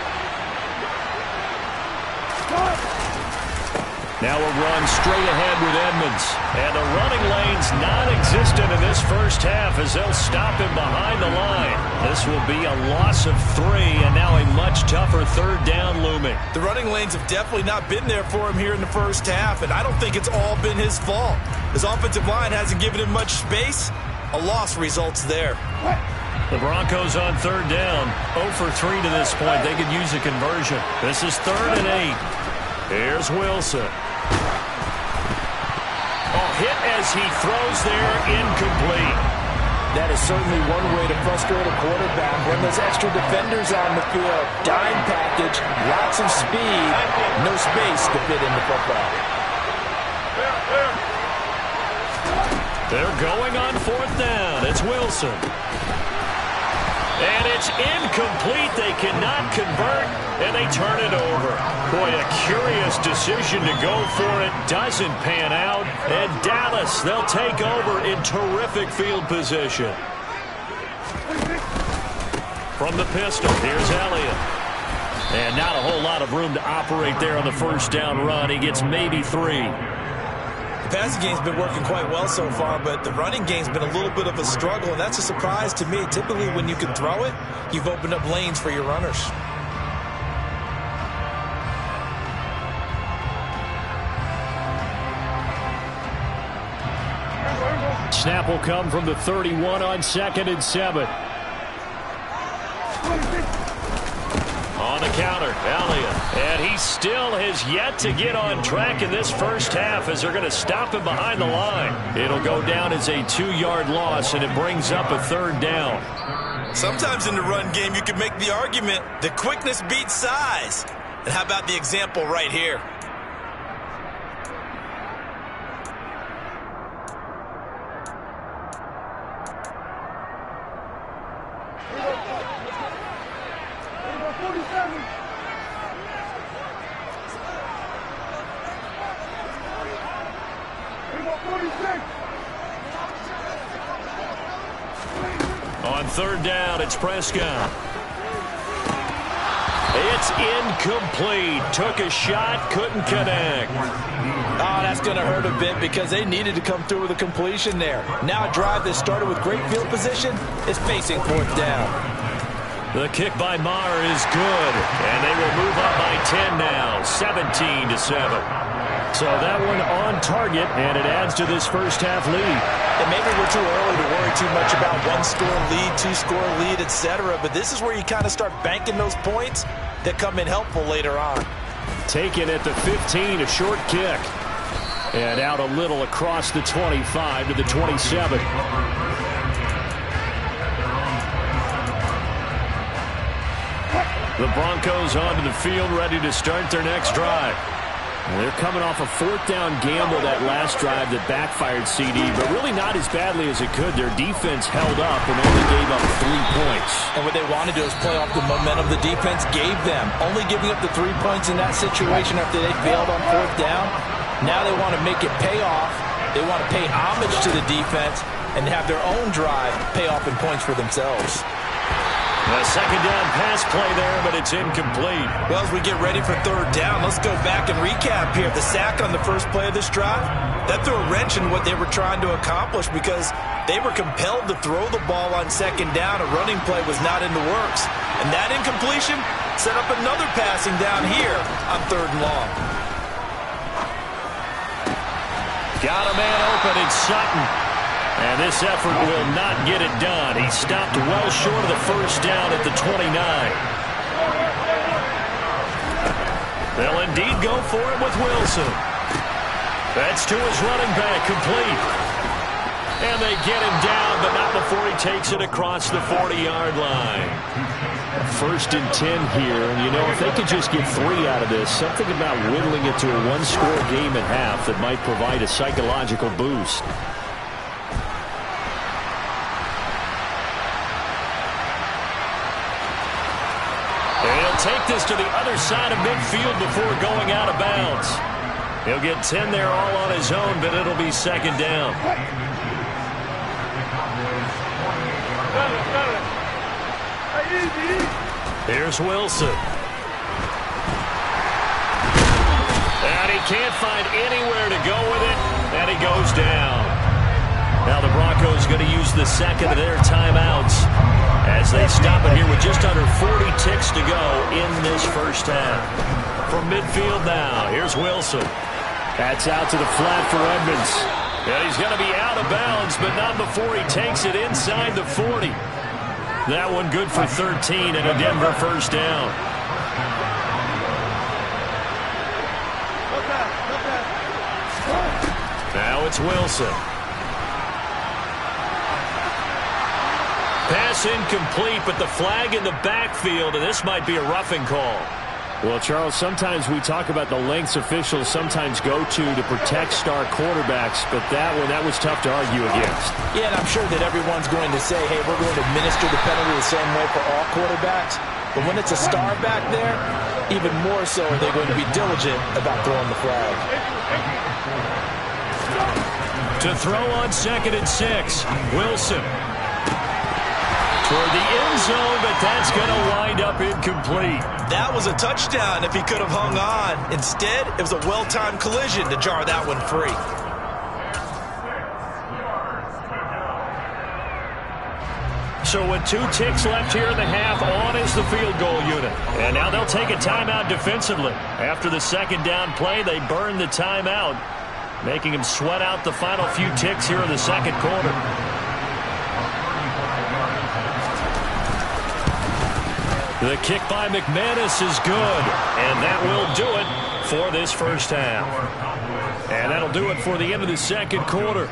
Now a run straight ahead with Edmonds. And the running lane's non-existent in this first half as they'll stop him behind the line. This will be a loss of 3 and now a much tougher 3rd down looming. The running lanes have definitely not been there for him here in the first half, and I don't think it's all been his fault. His offensive line hasn't given him much space. A loss results there. The Broncos on 3rd down. 0 for 3 to this point. They could use a conversion. This is 3rd and 8. Here's Wilson. Hit as he throws there, incomplete. That is certainly one way to frustrate a quarterback when there's extra defenders on the field. Dime package, lots of speed, no space to fit in the football. They're going on 4th down. It's Wilson. And it's incomplete. They cannot convert, and they turn it over. Boy, a curious decision to go for it. Doesn't pan out. And Dallas, they'll take over in terrific field position. From the pistol, here's Elliott. And not a whole lot of room to operate there on the first down run. He gets maybe 3. The passing game's been working quite well so far, but the running game's been a little bit of a struggle, and that's a surprise to me. Typically, when you can throw it, you've opened up lanes for your runners. Snap will come from the 31 on 2nd and 7. On the counter, Elliott. And he still has yet to get on track in this first half as they're going to stop him behind the line. It'll go down as a 2-yard loss, and it brings up a 3rd down. Sometimes in the run game, you can make the argument that quickness beats size. And how about the example right here? On third down, it's Prescott. It's incomplete. Took a shot, couldn't connect. Oh, that's going to hurt a bit because they needed to come through with a completion there. Now a drive that started with great field position is facing fourth down. The kick by Maher is good, and they will move up by 10 now, 17-7. So that one on target, and it adds to this first half lead. And maybe we're too early to worry too much about one-score lead, two-score lead, etc. But this is where you kind of start banking those points that come in helpful later on. Taken at the 15, a short kick. And out a little across the 25 to the 27. The Broncos onto the field, ready to start their next drive. They're coming off a fourth down gamble that last drive that backfired CD, but really not as badly as it could. Their defense held up and only gave up 3 points. And what they wanted to do is play off the momentum the defense gave them. Only giving up the 3 points in that situation after they failed on fourth down. Now they want to make it pay off. They want to pay homage to the defense and have their own drive pay off in points for themselves. A second down pass play there, but it's incomplete. Well, as we get ready for third down, let's go back and recap here. The sack on the first play of this drive, that threw a wrench in what they were trying to accomplish because they were compelled to throw the ball on second down. A running play was not in the works. And that incompletion set up another passing down here on third and long. Got a man open, it's Sutton. And this effort will not get it done. He stopped well short of the first down at the 29. They'll indeed go for it with Wilson. That's to his running back, complete. And they get him down, but not before he takes it across the 40-yard line. First and 10 here, and you know, if they could just get 3 out of this, something about whittling it to a one-score game at half that might provide a psychological boost. Take this to the other side of midfield before going out of bounds. He'll get 10 there all on his own, but it'll be second down. Here's Wilson. And he can't find anywhere to go with it, and he goes down. Now the Broncos going to use the second of their timeouts as they stop it here with just under 40 ticks to go in this first half. From midfield now, here's Wilson. That's out to the flat for Edmonds. And he's going to be out of bounds, but not before he takes it inside the 40. That one good for 13 and a Denver first down. Now it's Wilson. Pass incomplete, but the flag in the backfield, and this might be a roughing call. Well, Charles, sometimes we talk about the lengths officials sometimes go to protect star quarterbacks, but that was tough to argue against. Yeah, and I'm sure that everyone's going to say, hey, we're going to administer the penalty the same way for all quarterbacks. But when it's a star back there, even more so are they going to be diligent about throwing the flag. To throw on 2nd and 6, Wilson. Toward the end zone, but that's going to wind up incomplete. That was a touchdown if he could have hung on. Instead, it was a well-timed collision to jar that one free. So with 2 ticks left here in the half, on is the field goal unit. And now they'll take a timeout defensively. After the second down play, they burn the timeout, making them sweat out the final few ticks here in the second quarter. The kick by McManus is good, and that will do it for this first half. And that'll do it for the end of the second quarter.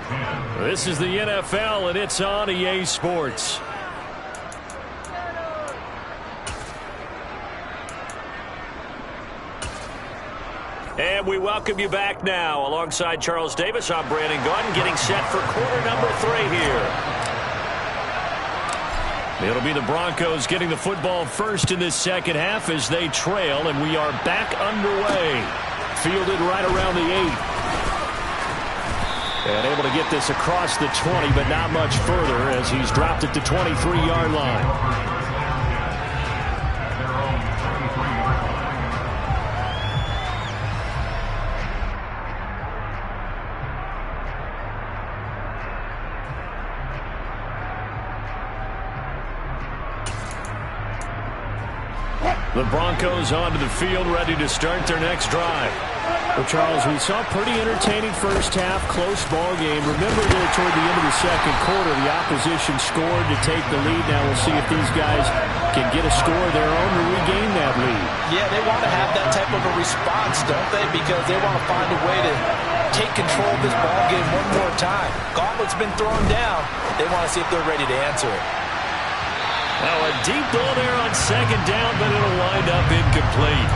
This is the NFL, and it's on EA Sports. And we welcome you back now. Alongside Charles Davis, I'm Brandon Gaudin, getting set for quarter number 3 here. It'll be the Broncos getting the football first in this second half as they trail, and we are back underway. Fielded right around the 8. And able to get this across the 20, but not much further as he's dropped it to 23-yard line. The Broncos onto the field, ready to start their next drive. Well, Charles, we saw a pretty entertaining first half, close ball game. Remember there toward the end of the second quarter, the opposition scored to take the lead. Now we'll see if these guys can get a score of their own to regain that lead. Yeah, they want to have that type of a response, don't they? Because they want to find a way to take control of this ball game one more time. Gauntlet's been thrown down. They want to see if they're ready to answer it. Now a deep ball there on second down, but it'll wind up incomplete.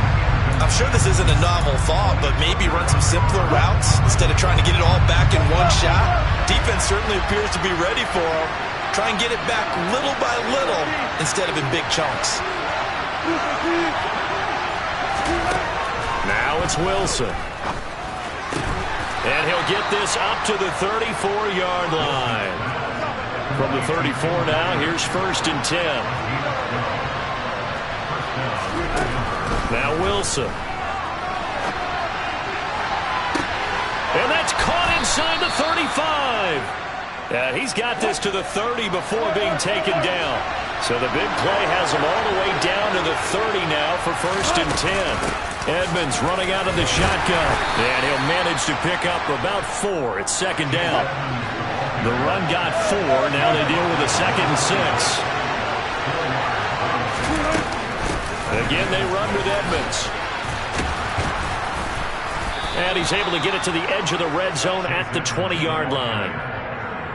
I'm sure this isn't a novel thought, but maybe run some simpler routes instead of trying to get it all back in one shot. Defense certainly appears to be ready for them. Try and get it back little by little instead of in big chunks. Now it's Wilson. And he'll get this up to the 34-yard line. From the 34 now, here's 1st and 10. Now Wilson. And that's caught inside the 35. He's got this to the 30 before being taken down. So the big play has him all the way down to the 30 now for 1st and 10. Edmonds running out of the shotgun. And he'll manage to pick up about 4. It's 2nd down. The run got 4. Now they deal with a 2nd and 6. Again, they run with Edmonds. And he's able to get it to the edge of the red zone at the 20-yard line.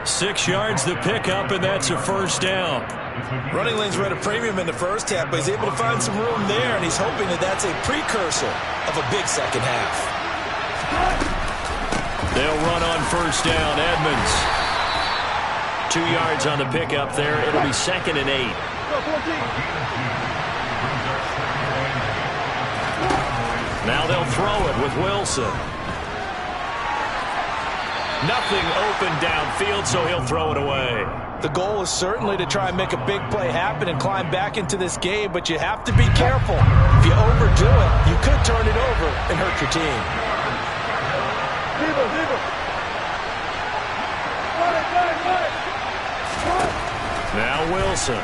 6 yards the pickup, and that's a 1st down. Running lanes were at a premium in the first half, but he's able to find some room there, and he's hoping that that's a precursor of a big second half. They'll run on 1st down. Edmonds. 2 yards on the pickup there. It'll be 2nd and 8. Now they'll throw it with Wilson. Nothing open downfield, so he'll throw it away. The goal is certainly to try and make a big play happen and climb back into this game, but you have to be careful. If you overdo it, you could turn it over and hurt your team. Now Wilson.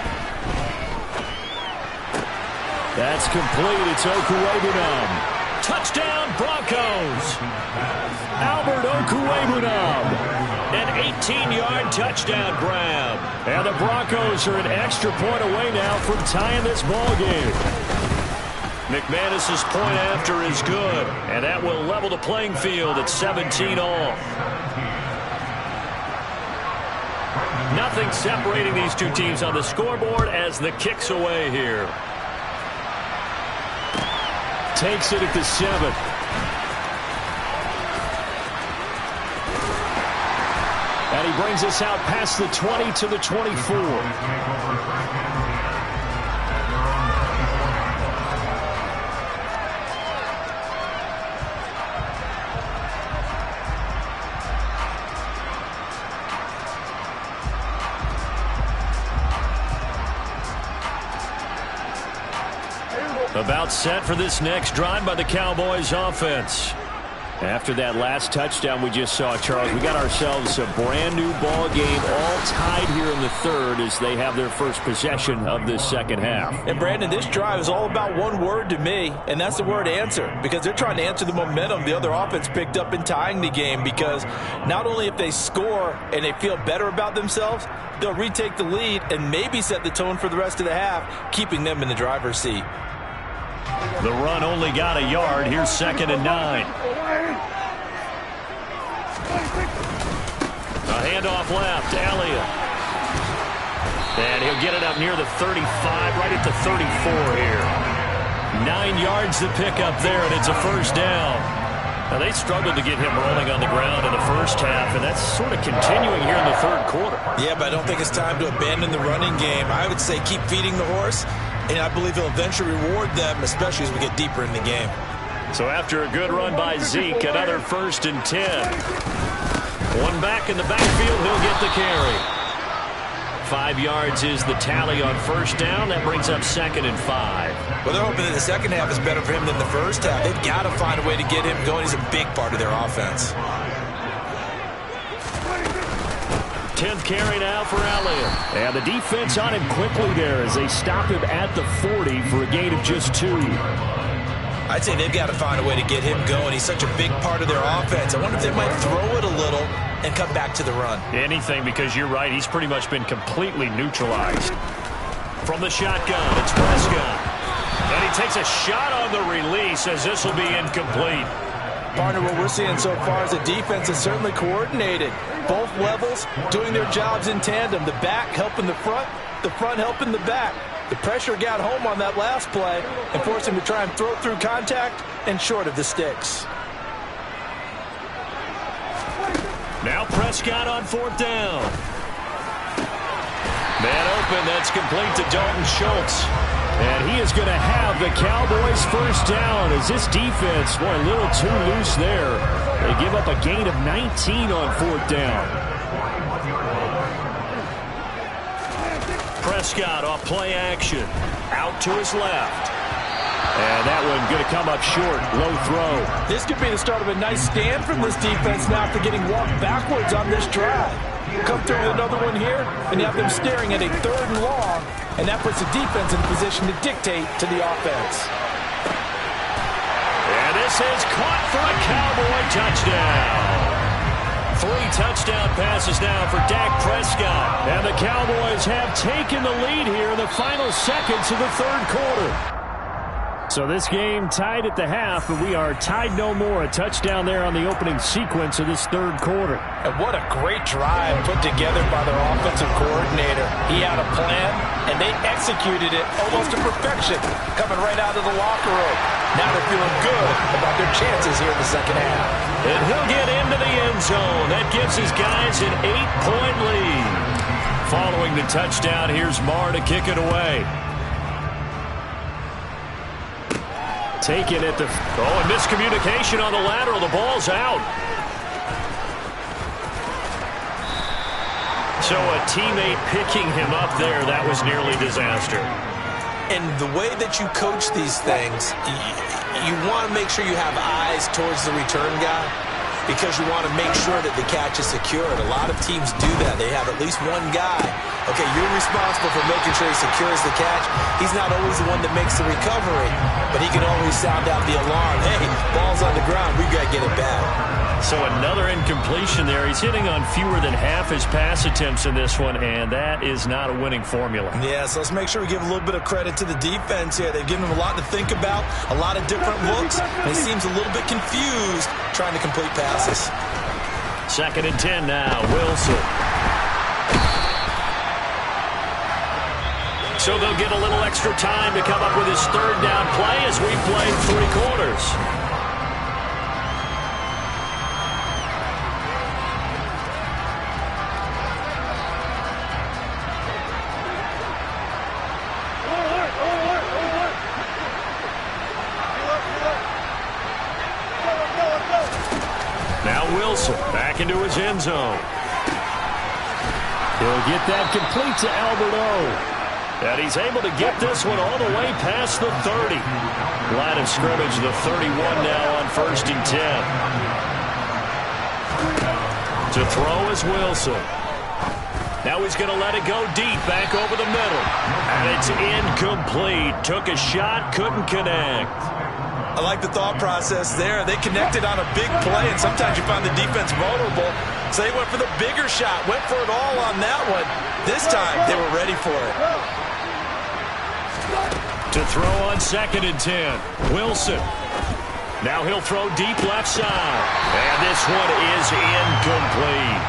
That's complete. It's Okuwebunam. Touchdown Broncos. Albert Okuwebunam. An 18-yard touchdown grab. And the Broncos are an extra point away now from tying this ball game. McManus's point after is good, and that will level the playing field at 17 all. Nothing separating these two teams on the scoreboard as the kick's away here. Takes it at the 7. And he brings us out past the 20 to the 24. About set for this next drive by the Cowboys offense. After that last touchdown we just saw, Charles, we got ourselves a brand new ball game, all tied here in the 3rd as they have their first possession of this second half. And Brandon, this drive is all about one word to me, and that's the word answer, because they're trying to answer the momentum the other offense picked up in tying the game, because not only if they score and they feel better about themselves, they'll retake the lead and maybe set the tone for the rest of the half, keeping them in the driver's seat. The run only got a yard. Here's 2nd and 9. A handoff left. Elliott. And he'll get it up near the 35, right at the 34 here. 9 yards to pick up there, and it's a 1st down. Now, they struggled to get him rolling on the ground in the first half, and that's sort of continuing here in the 3rd quarter. Yeah, but I don't think it's time to abandon the running game. I would say keep feeding the horse, and I believe he'll eventually reward them, especially as we get deeper in the game. So after a good run by Zeke, another 1st and 10. 1 And back in the backfield, he'll get the carry. 5 yards is the tally on first down. That brings up 2nd and 5. Well, they're hoping that the second half is better for him than the first half. They've got to find a way to get him going. He's a big part of their offense. 10th carry now for Elliott. And the defense on him quickly there as they stop him at the 40 for a gain of just 2. I'd say they've got to find a way to get him going. He's such a big part of their offense. I wonder if they might throw it a little and come back to the run. Anything, because you're right. He's pretty much been completely neutralized. From the shotgun, it's Prescott. And he takes a shot on the release as this will be incomplete. Partner, what we're seeing so far is the defense is certainly coordinated. Both levels doing their jobs in tandem. The back helping the front helping the back. The pressure got home on that last play and forced him to try and throw through contact and short of the sticks. Now Prescott on 4th down. Man open, that's complete to Dalton Schultz. And he is going to have the Cowboys first down as this defense, boy, a little too loose there. They give up a gain of 19 on 4th down. Prescott off play action. Out to his left. And that one going to come up short. Low throw. This could be the start of a nice stand from this defense now after getting walked backwards on this drive. Come through with another one here, and you have them staring at a 3rd and long, and that puts the defense in position to dictate to the offense. And this is caught for a Cowboy touchdown. 3 touchdown passes now for Dak Prescott. And the Cowboys have taken the lead here in the final seconds of the 3rd quarter. So this game tied at the half, but we are tied no more. A touchdown there on the opening sequence of this 3rd quarter. And what a great drive put together by their offensive coordinator. He had a plan, and they executed it almost to perfection, coming right out of the locker room. Now they're feeling good about their chances here in the second half. And he'll get into the end zone. That gives his guys an 8-point lead. Following the touchdown, here's Marr to kick it away. Taken at the... Oh, and miscommunication on the lateral. The ball's out. So a teammate picking him up there, that was nearly disaster. And the way that you coach these things, you want to make sure you have eyes towards the return guy because you want to make sure that the catch is secured. A lot of teams do that. They have at least one guy. Okay, you're responsible for making sure he secures the catch. He's not always the one that makes the recovery, but he can always sound out the alarm. Hey, ball's on the ground. We've got to get it back. So another incompletion there. He's hitting on fewer than half his pass attempts in this one, and that is not a winning formula. Yeah, so let's make sure we give a little bit of credit to the defense here. They've given him a lot to think about, a lot of different looks, and he seems a little bit confused trying to complete passes. 2nd and 10 now. Wilson. So they'll get a little extra time to come up with his 3rd down play as we play 3 quarters. Now Wilson back into his end zone. He'll get that complete to Alberto. And he's able to get this one all the way past the 30. Line of scrimmage, the 31 now on 1st and 10. To throw is Wilson. Now he's going to let it go deep, back over the middle. And it's incomplete. Took a shot, couldn't connect. I like the thought process there. They connected on a big play, and sometimes you find the defense vulnerable. So they went for the bigger shot, went for it all on that one. This time, they were ready for it. To throw on 2nd and 10. Wilson. Now he'll throw deep left side. And this one is incomplete.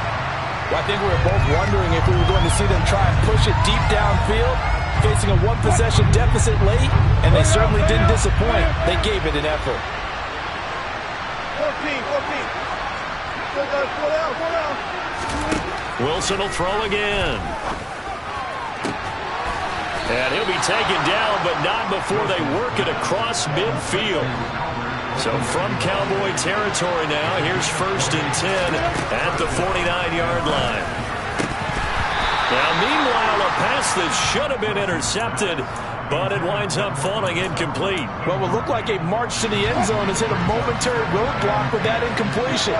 Well, I think we were both wondering if we were going to see them try and push it deep downfield, facing a 1-possession deficit late, and they certainly didn't disappoint. They gave it an effort. 14. Wilson will throw again. And he'll be taken down, but not before they work it across midfield. So from Cowboy territory now, here's 1st and 10 at the 49-yard line. Now, meanwhile, a pass that should have been intercepted, but it winds up falling incomplete. Well, it looked like a march to the end zone has hit a momentary roadblock with that incompletion.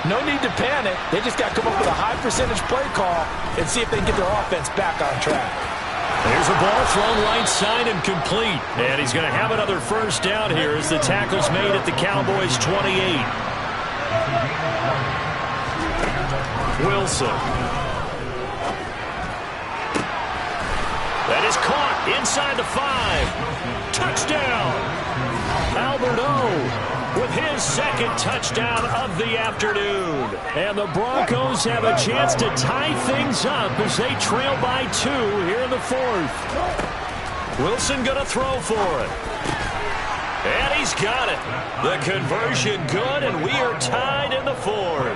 No need to panic. They just got to come up with a high percentage play call and see if they can get their offense back on track. There's a ball thrown right side and complete. And he's going to have another 1st down here as the tackle's made at the Cowboys' 28. Wilson. That is caught inside the 5. Touchdown. Albert O with his 2nd touchdown of the afternoon. And the Broncos have a chance to tie things up as they trail by 2 here in the 4th. Wilson going to throw for it. And he's got it. The conversion good, and we are tied in the 4th.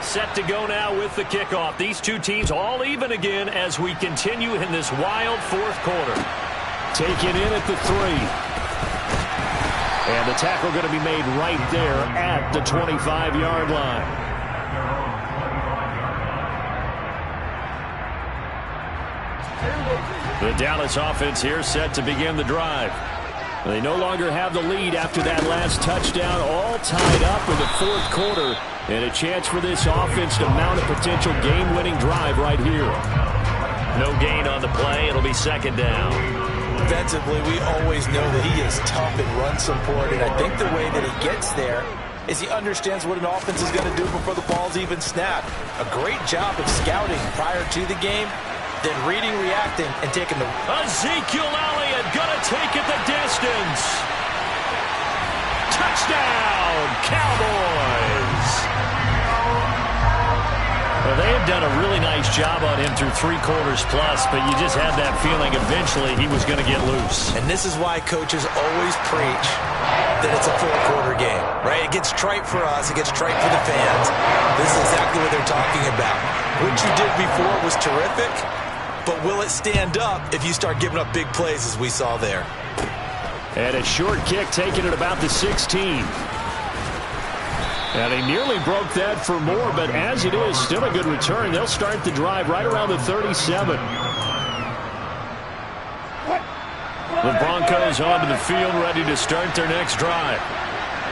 Set to go now with the kickoff. These two teams all even again as we continue in this wild 4th quarter. Taken in at the 3. And the tackle going to be made right there at the 25-yard line. The Dallas offense here set to begin the drive. They no longer have the lead after that last touchdown, all tied up in the 4th quarter. And a chance for this offense to mount a potential game-winning drive right here. No gain on the play. It'll be 2nd down. Defensively, we always know that he is tough and run support, and I think the way that he gets there is he understands what an offense is going to do before the ball's even snapped. A great job of scouting prior to the game, then reading, reacting, and taking the... Ezekiel Elliott going to take it the distance. Touchdown, Cowboys. Well, they have done a really nice job on him through 3 quarters plus, but you just had that feeling eventually he was going to get loose. And this is why coaches always preach that it's a 4-quarter game, right? It gets trite for us. It gets trite for the fans. This is exactly what they're talking about. What you did before was terrific, but will it stand up if you start giving up big plays as we saw there? And a short kick taken at about the 16. And he nearly broke that for more, but as it is, still a good return. They'll start the drive right around the 37. The Broncos onto the field, ready to start their next drive.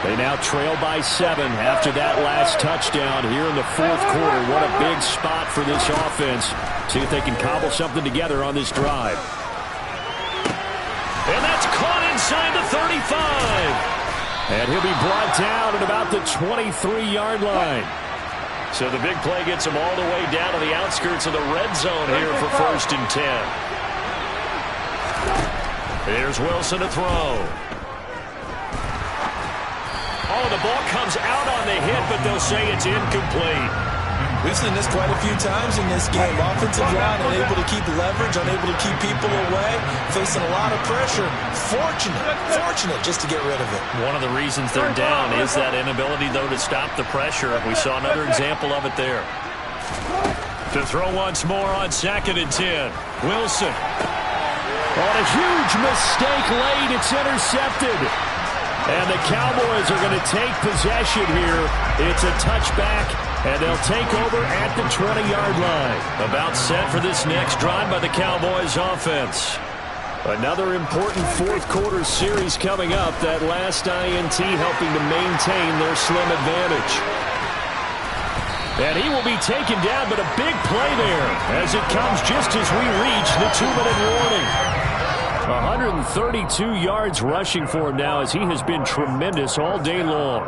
They now trail by 7 after that last touchdown here in the 4th quarter. What a big spot for this offense. See if they can cobble something together on this drive. And that's caught inside the 35. And he'll be brought down at about the 23-yard line. So the big play gets him all the way down to the outskirts of the red zone here for 1st and 10. Here's Wilson to throw. Oh, the ball comes out on the hit, but they'll say it's incomplete. We've seen this quite a few times in this game. Offensive line unable to keep leverage, unable to keep people away, facing a lot of pressure. Fortunate just to get rid of it. One of the reasons they're down is that inability, though, to stop the pressure. We saw another example of it there. To throw once more on 2nd and 10. Wilson. On a huge mistake late, it's intercepted. And the Cowboys are going to take possession here. It's a touchback, and they'll take over at the 20-yard line. About set for this next drive by the Cowboys offense. Another important 4th quarter series coming up. That last INT helping to maintain their slim advantage. And he will be taken down, but a big play there as it comes just as we reach the 2-minute warning. 132 yards rushing for him now as he has been tremendous all day long.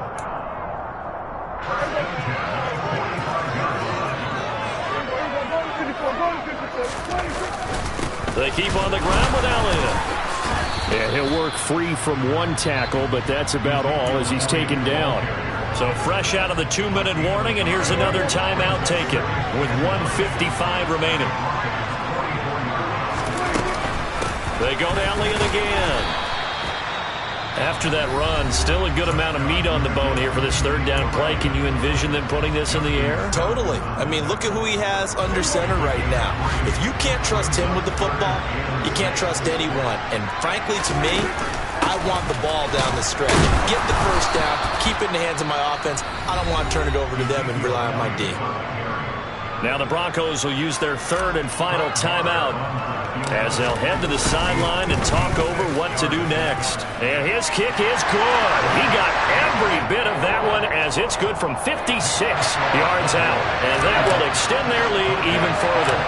They keep on the ground with Elliott. And he'll work free from one tackle, but that's about all as he's taken down. So fresh out of the 2-minute warning, and here's another timeout taken with 1:55 remaining. They go to Elliott again. After that run, still a good amount of meat on the bone here for this third down play. Can you envision them putting this in the air? Totally. I mean, look at who he has under center right now. If you can't trust him with the football, you can't trust anyone. And frankly, to me, I want the ball down the stretch. Get the first down, keep it in the hands of my offense. I don't want to turn it over to them and rely on my D. Now the Broncos will use their third and final timeout as they'll head to the sideline and talk over what to do next. And his kick is good. He got every bit of that one as it's good from 56 yards out. And that will extend their lead even further.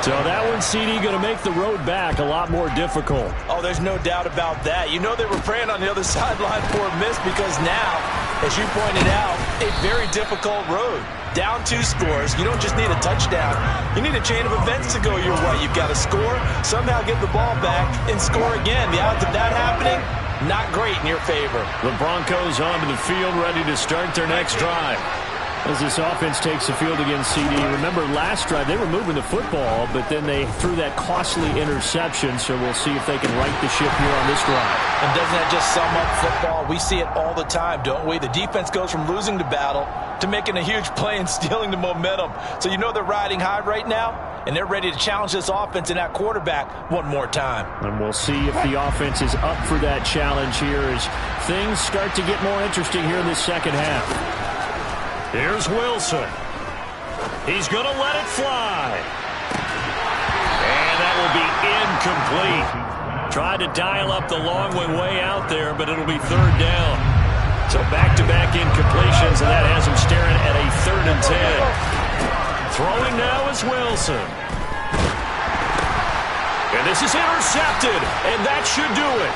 So that one, CD, going to make the road back a lot more difficult. Oh, there's no doubt about that. You know they were praying on the other sideline for a miss because now, as you pointed out, a very difficult road. Down 2 scores. You don't just need a touchdown. You need a chain of events to go your way. You've got to score, somehow get the ball back, and score again. The odds of that happening, not great in your favor. The Broncos onto the field, ready to start their next drive. As this offense takes the field against CD, remember last drive they were moving the football, but then they threw that costly interception, so we'll see if they can right the ship here on this drive. And doesn't that just sum up football? We see it all the time, don't we? The defense goes from losing the battle to making a huge play and stealing the momentum. So you know they're riding high right now, and they're ready to challenge this offense and that quarterback one more time. And we'll see if the offense is up for that challenge here as things start to get more interesting here in this second half. Here's Wilson. He's going to let it fly. And that will be incomplete. Tried to dial up the long way out there, but it'll be third down. So back-to-back incompletions, and that has him staring at a 3rd and 10. Throwing now is Wilson. And this is intercepted, and that should do it.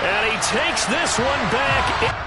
And he takes this one back.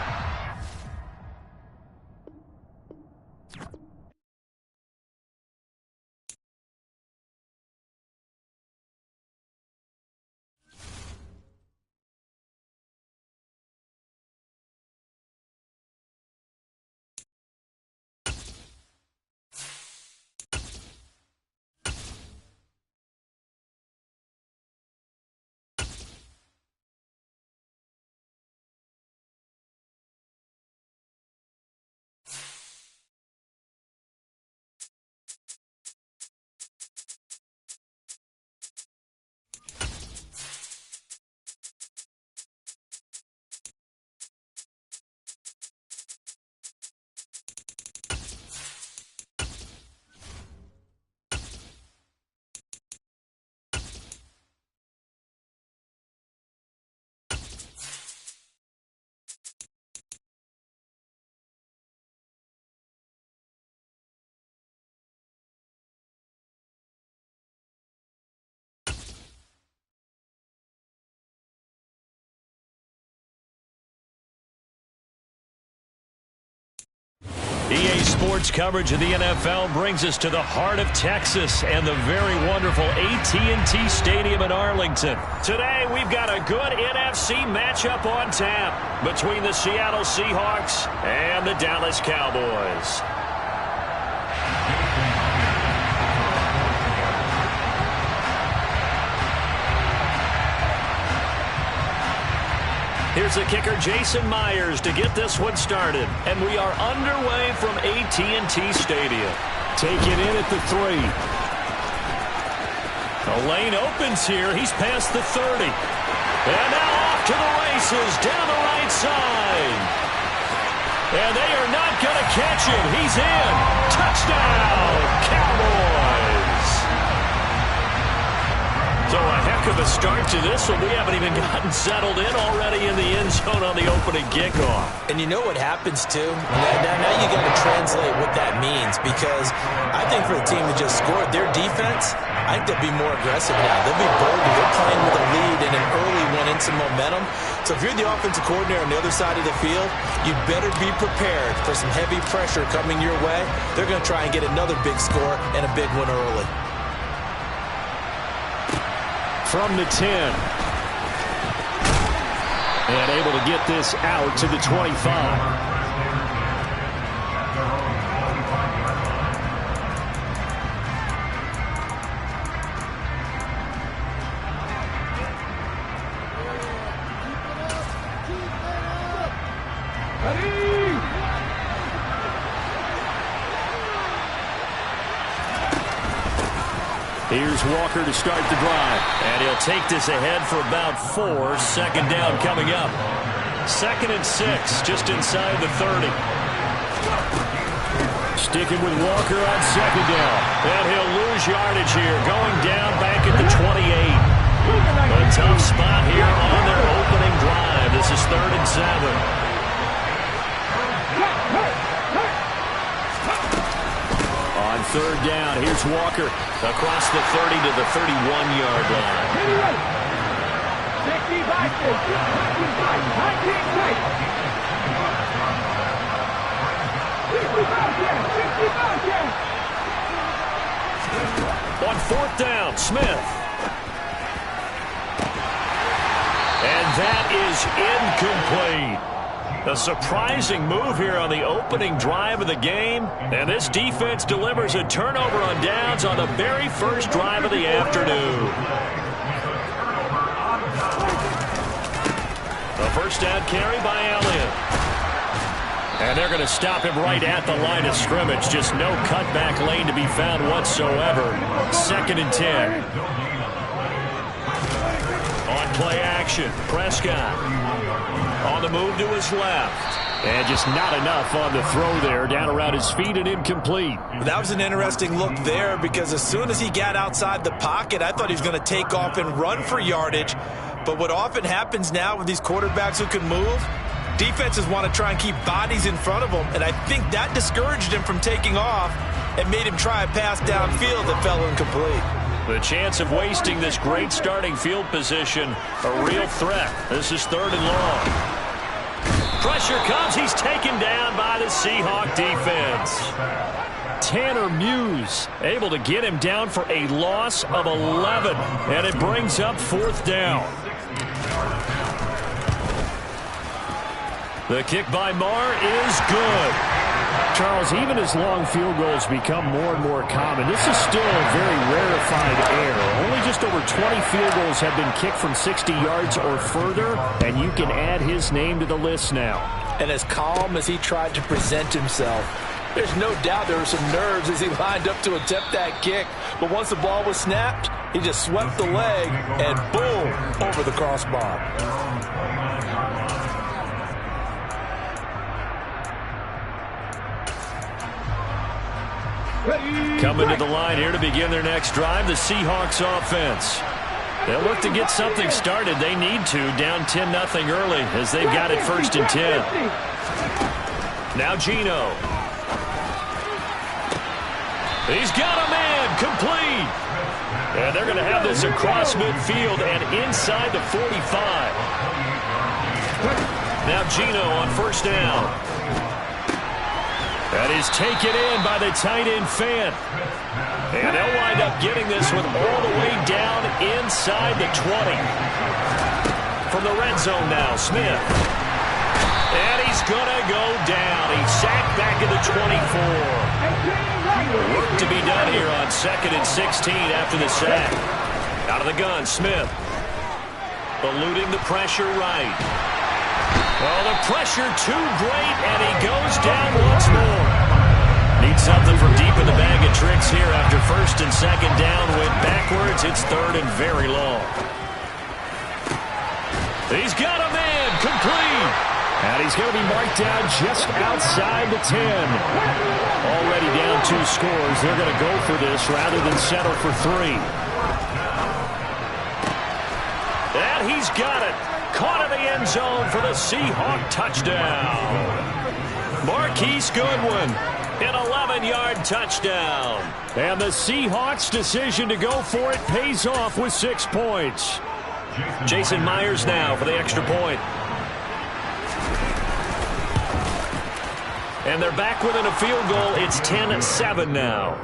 EA Sports coverage of the NFL brings us to the heart of Texas and the very wonderful AT&T Stadium in Arlington. Today, we've got a good NFC matchup on tap between the Seattle Seahawks and the Dallas Cowboys. Here's the kicker, Jason Myers, to get this one started. And we are underway from AT&T Stadium. Take it in at the 3. The lane opens here. He's past the 30. And now off to the races down the right side. And they are not going to catch him. He's in. Touchdown, Cowboys. So a heck of a start to this one. We haven't even gotten settled in already in the end zone on the opening kickoff. And you know what happens, too? Now you got to translate what that means, because I think for the team that just scored, their defense, I think they'll be more aggressive now. They'll be bolder. They're playing with a lead and an early one and some momentum. So if you're the offensive coordinator on the other side of the field, you better be prepared for some heavy pressure coming your way. They're going to try and get another big score and a big one early. From the 10. And able to get this out to the 25. Here's Walker to start the drive. And he'll take this ahead for about 4. Second down coming up. 2nd and 6, just inside the 30. Sticking with Walker on 2nd down. And he'll lose yardage here, going down back at the 28. A tough spot here on their opening drive. This is 3rd and 7. On 3rd down, here's Walker. Across the 30 to the 31-yard line. 4th down, Smith. And that is incomplete. A surprising move here on the opening drive of the game. And this defense delivers a turnover on downs on the very first drive of the afternoon. A first down carry by Elliott. And they're going to stop him right at the line of scrimmage. Just no cutback lane to be found whatsoever. 2nd and 10. On play action, Prescott. On the move to his left. And just not enough on the throw there. Down around his feet and incomplete. That was an interesting look there because as soon as he got outside the pocket, I thought he was going to take off and run for yardage. But what often happens now with these quarterbacks who can move, defenses want to try and keep bodies in front of them. And I think that discouraged him from taking off and made him try a pass downfield that fell incomplete. The chance of wasting this great starting field position, a real threat. This is 3rd and long. Pressure comes. He's taken down by the Seahawk defense. Tanner Muse able to get him down for a loss of 11. And it brings up 4th down. The kick by Marr is good. Charles, even as long field goals become more and more common, this is still a very rarefied air. Only just over 20 field goals have been kicked from 60 yards or further, and you can add his name to the list now. And as calm as he tried to present himself, there's no doubt there were some nerves as he lined up to attempt that kick. But once the ball was snapped, he just swept the leg and boom, over the crossbar. Coming to the line here to begin their next drive, the Seahawks offense. They'll look to get something started. They need to, down 10-0 early as they've got it 1st and 10. Now Geno. He's got a man, complete. And they're going to have this across midfield and inside the 45. Now Geno on 1st down. That is taken in by the tight end Fant. And they'll wind up getting this one all the way down inside the 20. From the red zone now, Smith. And he's going to go down. He's sacked back at the 24. Work to be done here on 2nd and 16 after the sack. Out of the gun, Smith. Eluding the pressure right. Oh, the pressure too great, and he goes down once more. Needs something from deep in the bag of tricks here after 1st and 2nd down. Went backwards. It's 3rd and very long. He's got a man, complete. And he's going to be marked down just outside the 10. Already down 2 scores. They're going to go for this rather than settle for 3. And he's got it. Caught in the end zone for the Seahawk touchdown. Marquise Goodwin, an 11-yard touchdown. And the Seahawks' decision to go for it pays off with 6 points. Jason Myers now for the extra point. And they're back within a field goal. It's 10-7 now.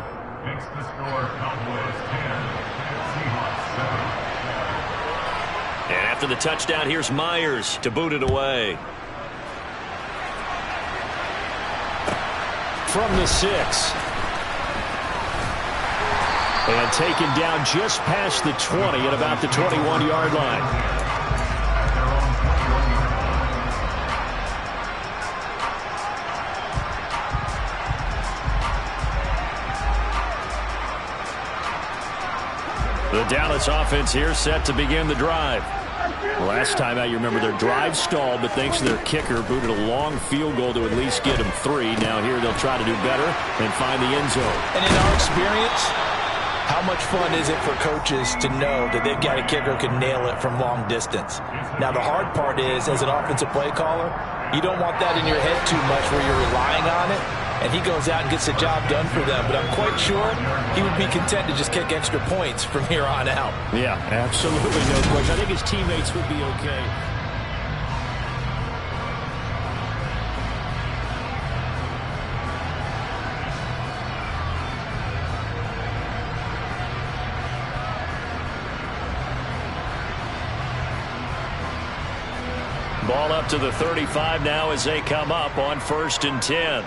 Makes the score Cowboys 10, Seahawks 7. And after the touchdown, here's Myers to boot it away. From the 6. And taken down just past the 20 at about the 21-yard line. The Dallas offense here set to begin the drive. Last time out, you remember their drive stalled, but thanks to their kicker, booted a long field goal to at least get them 3. Now here they'll try to do better and find the end zone. And in our experience, how much fun is it for coaches to know that they've got a kicker who can nail it from long distance? Now, the hard part is, as an offensive play caller, you don't want that in your head too much where you're relying on it, and he goes out and gets the job done for them. But I'm quite sure he would be content to just kick extra points from here on out. Yeah, absolutely no question. I think his teammates would be okay. Ball up to the 35 now as they come up on 1st and 10.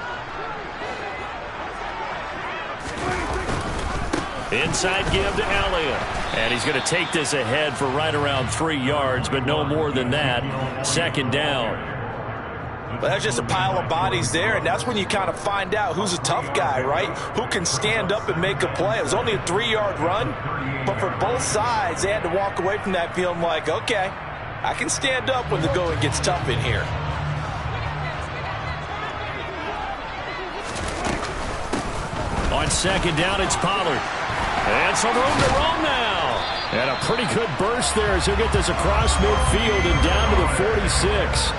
Inside give to Elliott. And he's going to take this ahead for right around 3 yards, but no more than that. 2nd down. But that's just a pile of bodies there, and that's when you kind of find out who's a tough guy, right? Who can stand up and make a play. It was only a 3-yard run, but for both sides, they had to walk away from that feeling like, okay, I can stand up when the going gets tough in here. On 2nd down, it's Pollard. And some room to roam now. And a pretty good burst there as he'll get this across midfield and down to the 46.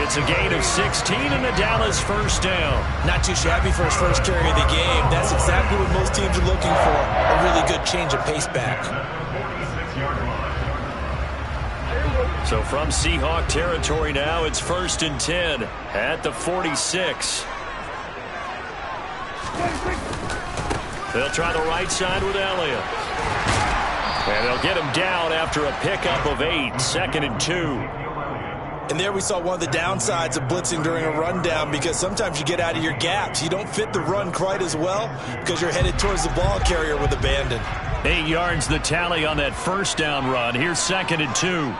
It's a gain of 16 and a Dallas 1st down. Not too shabby for his first carry of the game. That's exactly what most teams are looking for. A really good change of pace back. So from Seahawk territory now, it's 1st and 10 at the 46. They'll try the right side with Elliott. And they'll get him down after a pickup of 8, 2nd and 2. And there we saw one of the downsides of blitzing during a rundown, because sometimes you get out of your gaps. You don't fit the run quite as well because you're headed towards the ball carrier with abandon. 8 yards the tally on that 1st down run. Here's 2nd and 2.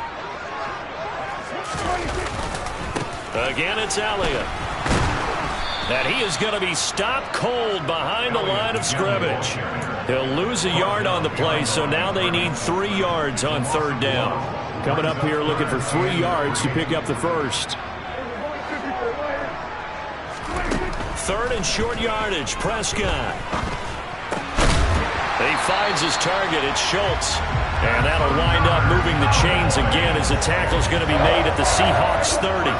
Again, it's Elliott. And he is going to be stopped cold behind the line of scrimmage. He'll lose a yard on the play, so now they need 3 yards on 3rd down. Coming up here looking for 3 yards to pick up the 1st. 3rd and short yardage, Prescott. He finds his target, it's Schultz. And that'll wind up moving the chains again as the tackle's going to be made at the Seahawks 30.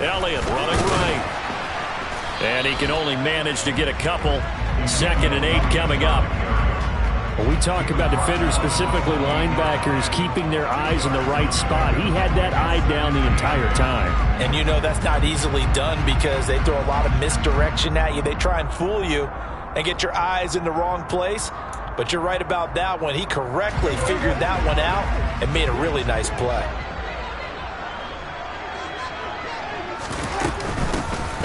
Elliott running right. And he can only manage to get a couple. 2nd and 8 coming up. When we talk about defenders, specifically linebackers, keeping their eyes in the right spot, he had that eye down the entire time. And you know that's not easily done because they throw a lot of misdirection at you. They try and fool you and get your eyes in the wrong place. But you're right about that one. He correctly figured that one out and made a really nice play.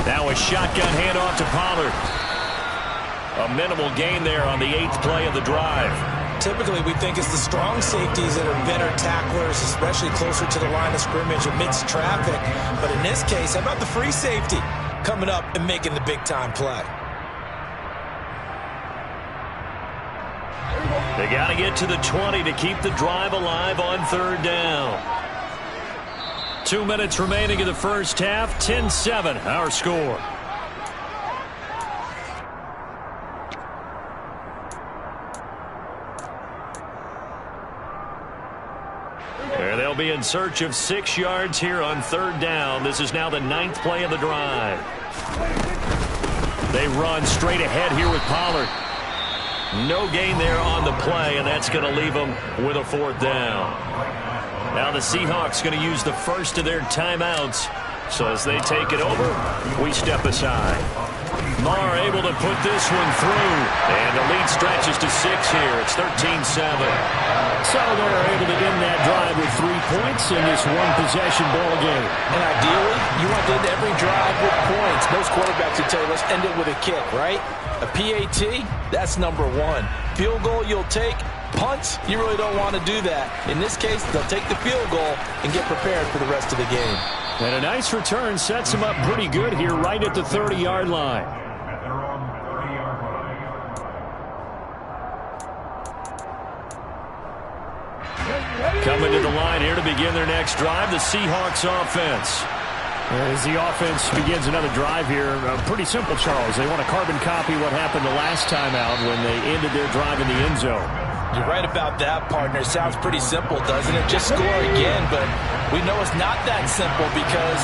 Now a shotgun handoff to Pollard. A minimal gain there on the 8th play of the drive. Typically, we think it's the strong safeties that are better tacklers, especially closer to the line of scrimmage amidst traffic. But in this case, how about the free safety coming up and making the big-time play? They got to get to the 20 to keep the drive alive on 3rd down. 2 minutes remaining in the first half. 10-7, our score. And they'll be in search of 6 yards here on 3rd down. This is now the 9th play of the drive. They run straight ahead here with Pollard. No gain there on the play, and that's going to leave them with a 4th down. Now the Seahawks going to use the first of their timeouts. So as they take it over, we step aside. Marr able to put this one through. And the lead stretches to 6 here. It's 13-7. So they're able to end that drive with 3 points in this one-possession ball game. And ideally, you want to end every drive with points. Most quarterbacks would tell you, let's end it with a kick, right? A PAT, that's number 1. Field goal you'll take, Punts, you really don't want to do that. In this case, they'll take the field goal and get prepared for the rest of the game. And a nice return sets them up pretty good here right at the 30-yard line. At their own 30-yard line. Coming to the line here to begin their next drive, the Seahawks offense. As the offense begins another drive here, pretty simple, Charles. They want to carbon copy what happened the last time out when they ended their drive in the end zone. You're right about that, partner. Sounds pretty simple, doesn't it? Just score again, but we know it's not that simple because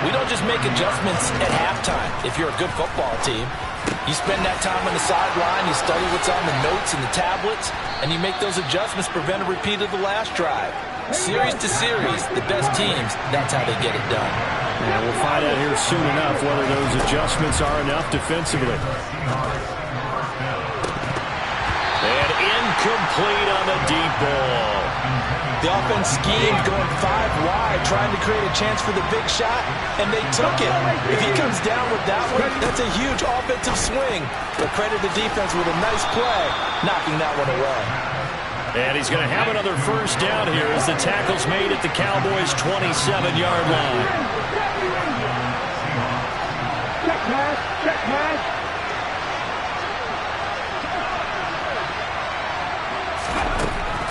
we don't just make adjustments at halftime. If you're a good football team, you spend that time on the sideline, you study what's on the notes and the tablets, and you make those adjustments to prevent a repeat of the last drive. Series to series, the best teams, that's how they get it done. And we'll find out here soon enough whether those adjustments are enough defensively. And incomplete on the deep ball. The offense schemed going 5 wide, trying to create a chance for the big shot, and they took it. If he comes down with that one, that's a huge offensive swing. But credit the defense with a nice play, knocking that one away. And he's going to have another first down here as the tackle's made at the Cowboys' 27-yard line. Check pass, check pass.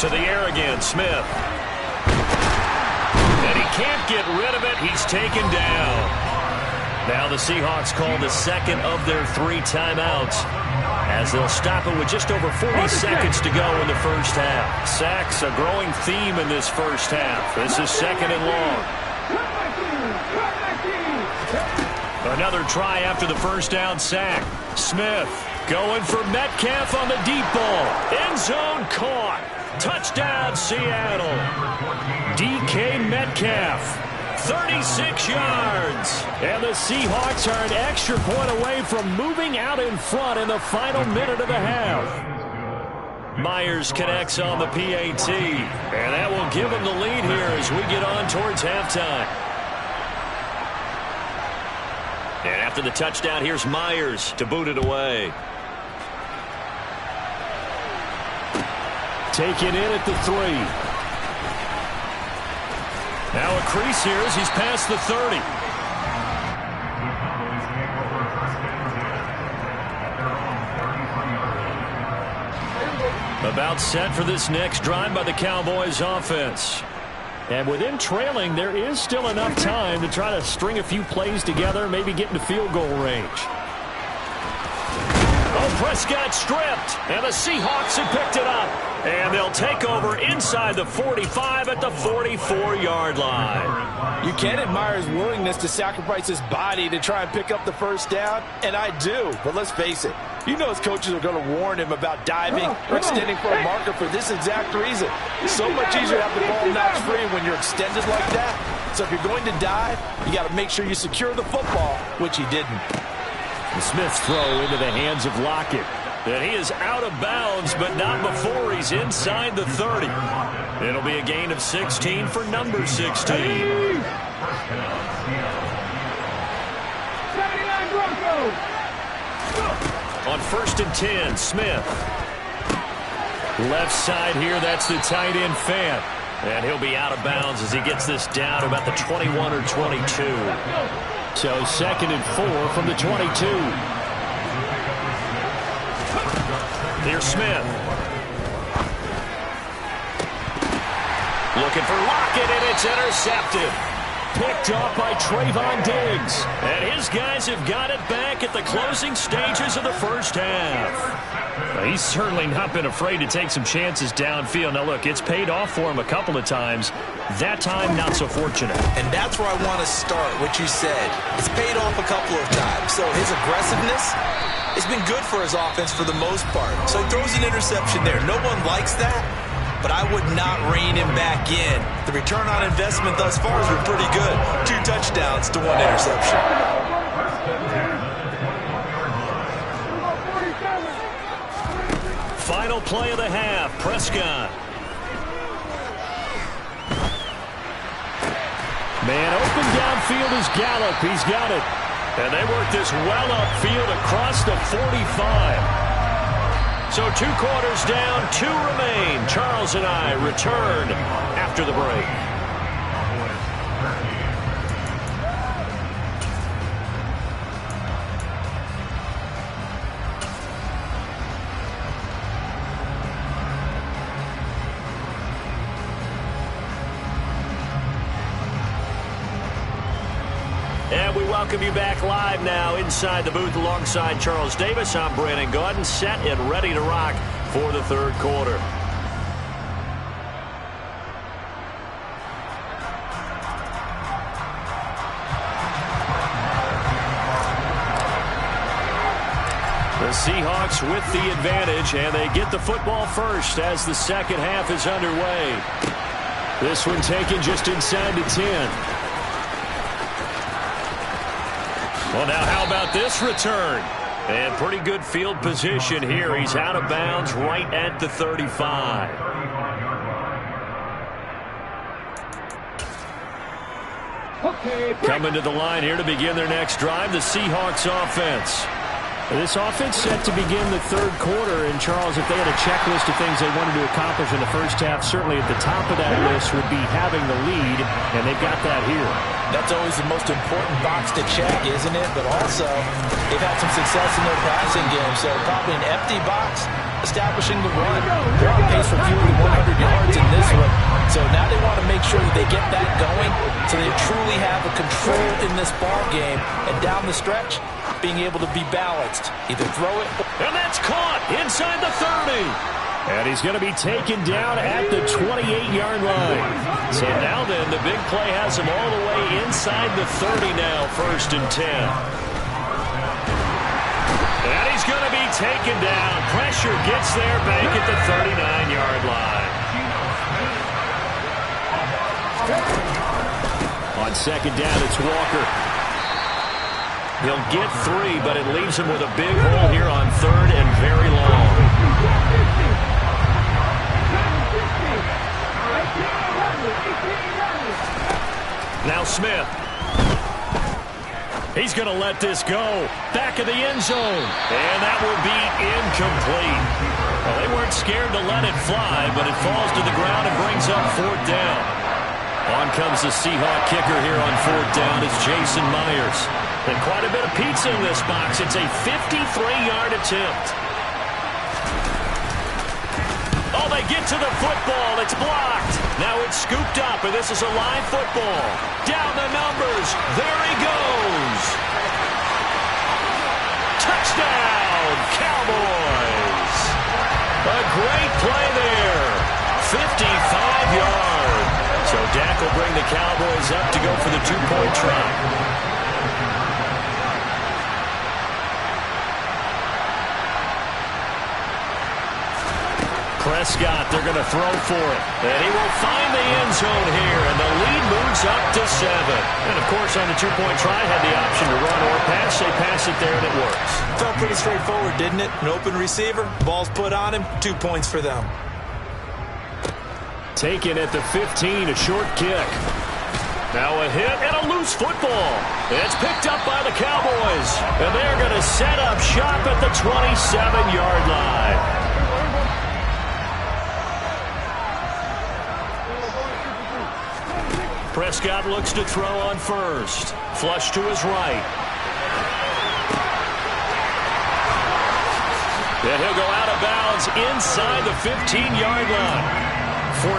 To the air again, Smith. And he can't get rid of it. He's taken down. Now the Seahawks call the second of their 3 timeouts as they'll stop it with just over 40 seconds to go in the first half. Sacks, a growing theme in this first half. This is second and long. Another try after the first down sack. Smith going for Metcalf on the deep ball. End zone caught. Touchdown, Seattle. DK Metcalf, 36 yards. And the Seahawks are an extra point away from moving out in front in the final minute of the half. Myers connects on the PAT. And that will give them the lead here as we get on towards halftime. And after the touchdown, here's Myers to boot it away. Taken in at the 3. Now a crease here as he's past the 30. About set for this next drive by the Cowboys offense. And with them trailing, there is still enough time to try to string a few plays together, maybe get into field goal range. Oh, Prescott stripped, and the Seahawks have picked it up. And they'll take over inside the 45 at the 44-yard line. You can admire his willingness to sacrifice his body to try and pick up the first down, and I do. But let's face it, you know his coaches are going to warn him about diving or extending for a marker for this exact reason. It's so much easier to have the ball knocked free when you're extended like that. So if you're going to dive, you got to make sure you secure the football, which he didn't. And Smith's throw into the hands of Lockett. And he is out of bounds, but not before he's inside the 30. It'll be a gain of 16 for number 16. 79 Broncos. On 1st and 10, Smith. Left side here, that's the tight end Fant. And he'll be out of bounds as he gets this down to about the 21 or 22. So 2nd and 4 from the 22. Here's Smith. Looking for Lockett, and it's intercepted. Picked off by Trayvon Diggs. And his guys have got it back at the closing stages of the first half. Well, he's certainly not been afraid to take some chances downfield. Now, look, it's paid off for him a couple of times. That time, not so fortunate. And that's where I want to start, what you said. It's paid off a couple of times. So his aggressiveness has been good for his offense for the most part. So he throws an interception there. No one likes that, but I would not rein him back in. The return on investment thus far has been pretty good. 2 touchdowns to 1 interception. Final play of the half, Prescott. Man open downfield is Gallup. He's got it. And they work this well upfield across the 45. So 2 quarters down, 2 remain. Charles and I return after the break. And we welcome you back live now inside the booth alongside Charles Davis. I'm Brandon Gaudin, set and ready to rock for the third quarter. The Seahawks with the advantage, and they get the football first as the second half is underway. This one taken just inside the 10. Well, now how about this return? And pretty good field position here. He's out of bounds right at the 35. Coming to the line here to begin their next drive, the Seahawks offense. This offense set to begin the third quarter. And, Charles, if they had a checklist of things they wanted to accomplish in the first half, certainly at the top of that list would be having the lead, and they've got that here. That's always the most important box to check, isn't it? But also, they've had some success in their passing game, so probably an empty box establishing the run. They're on pace for fewer than 100 yards in this one. So now they want to make sure that they get that going so they truly have a control in this ball game. And down the stretch, being able to be balanced. Either throw it. And that's caught inside the 30. And he's going to be taken down at the 28-yard line. So now then, the big play has him all the way inside the 30 now, 1st and 10. And he's going to be taken down. Pressure gets there back at the 39-yard line. On second down, it's Walker. He'll get 3, but it leaves him with a big hole here on 3rd and very long. Now Smith. He's going to let this go. Back of the end zone. And that will be incomplete. Well, they weren't scared to let it fly, but it falls to the ground and brings up 4th down. On comes the Seahawk kicker here on 4th down. It's Jason Myers. And quite a bit of pizza in this box. It's a 53-yard attempt. Oh, they get to the football. It's blocked. Now it's scooped up, and this is a live football. Down the numbers. There he goes. Touchdown, Cowboys. A great play there. 55 yards. So Dak will bring the Cowboys up to go for the 2-point try. Prescott, they're going to throw for it. And he will find the end zone here, and the lead moves up to 7. And, of course, on the 2-point try, had the option to run or pass. They pass it there, and it works. Felt pretty straightforward, didn't it? An open receiver, ball's put on him, 2 points for them. Taken at the 15, a short kick. Now a hit and a loose football. It's picked up by the Cowboys, and they're going to set up shop at the 27-yard line. Prescott looks to throw on first. Flush to his right. And he'll go out of bounds inside the 15-yard line.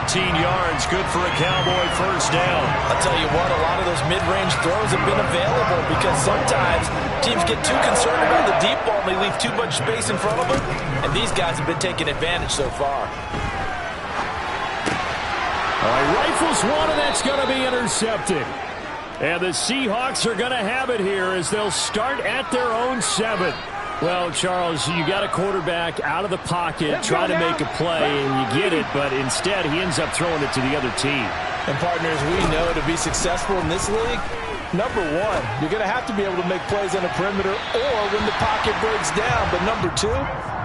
14 yards, good for a Cowboy first down. I'll tell you what, a lot of those mid-range throws have been available because sometimes teams get too concerned about the deep ball and they leave too much space in front of them. And these guys have been taking advantage so far. All right, rifles one, and that's going to be intercepted. And the Seahawks are going to have it here as they'll start at their own 7. Well, Charles, you got a quarterback out of the pocket trying to make a play, and you get it, but instead he ends up throwing it to the other team. And, partners, we know to be successful in this league, number 1, you're going to have to be able to make plays on the perimeter or when the pocket breaks down. But number 2,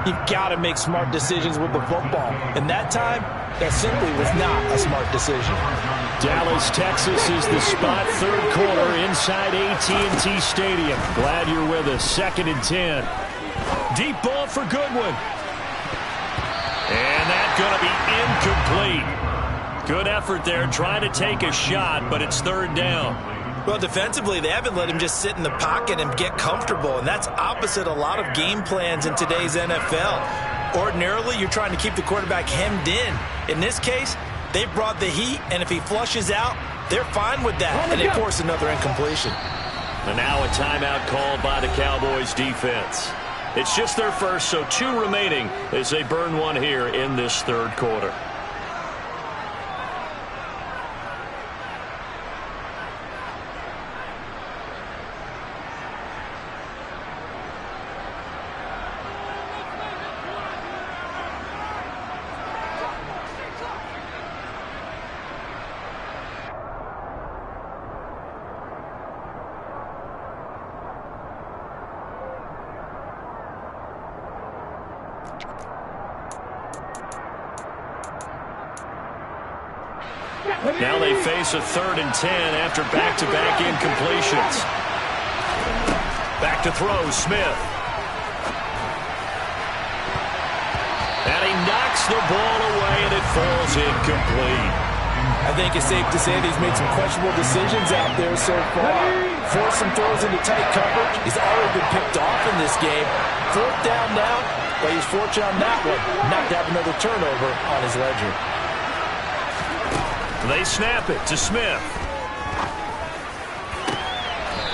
you've got to make smart decisions with the football. And that time, that simply was not a smart decision. Dallas, Texas is the spot, third quarter inside AT&T Stadium. Glad you're with us. 2nd and 10. Deep ball for Goodwin. going to be incomplete. Good effort there trying to take a shot, but it's third down. Well, defensively, they haven't let him just sit in the pocket and get comfortable, and that's opposite a lot of game plans in today's NFL. Ordinarily, you're trying to keep the quarterback hemmed in. In this case, they brought the heat, and if he flushes out, they're fine with that, and they force another incompletion. And now a timeout called by the Cowboys defense. It's just their first, so 2 remaining as they burn one here in this third quarter. Now they face a 3rd and 10 after back-to-back incompletions. Back to throw, Smith. And he knocks the ball away, and it falls incomplete. I think it's safe to say that he's made some questionable decisions out there so far. Forced some throws into tight coverage. He's already been picked off in this game. 4th down now, but he's fortunate on that one not to have another turnover on his ledger. They snap it to Smith.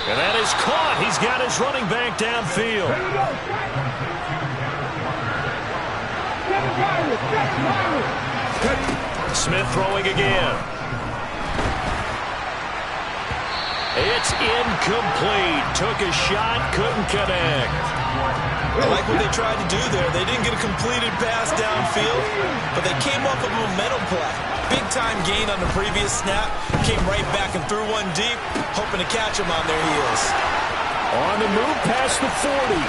And that is caught. He's got his running back downfield. Smith throwing again. It's incomplete. Took a shot, couldn't connect. I like what they tried to do there. They didn't get a completed pass downfield, but they came up with a momentum play. Big-time gain on the previous snap. Came right back and threw one deep, hoping to catch them on their heels. On the move past the 40.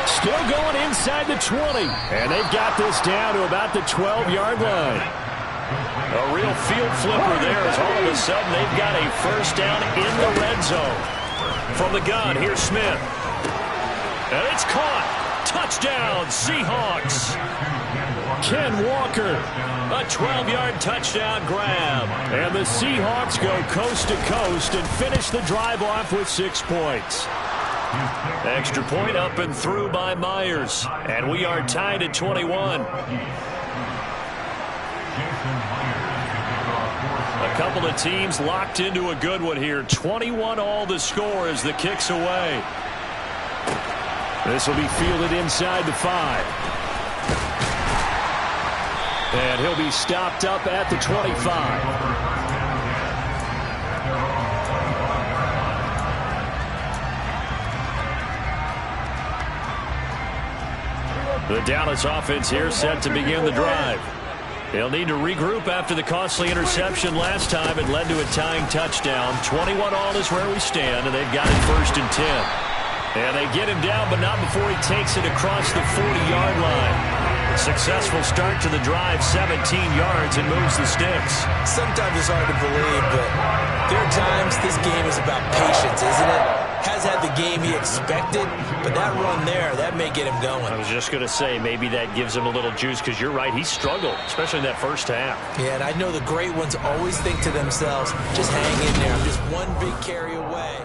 Still going inside the 20. And they've got this down to about the 12-yard line. A real field flipper there as all of a sudden they've got a first down in the red zone. From the gun, here's Smith. And it's caught. Touchdown, Seahawks. Ken Walker, a 12-yard touchdown grab. And the Seahawks go coast to coast and finish the drive off with 6 points. Extra point up and through by Myers. And we are tied at 21. A couple of teams locked into a good one here. 21 all the score as the kick's away. This will be fielded inside the 5. And he'll be stopped up at the 25. The Dallas offense here set to begin the drive. They'll need to regroup after the costly interception last time. It led to a tying touchdown. 21 all is where we stand, and they've got it 1st and 10. And they get him down, but not before he takes it across the 40-yard line. Successful start to the drive, 17 yards, and moves the sticks. Sometimes it's hard to believe, but there are times this game is about patience, isn't it? Has had the game he expected, but that run there, that may get him going. I was just going to say, maybe that gives him a little juice, because you're right, he struggled, especially in that first half. Yeah, and I know the great ones always think to themselves, just hang in there, I'm just one big carry away.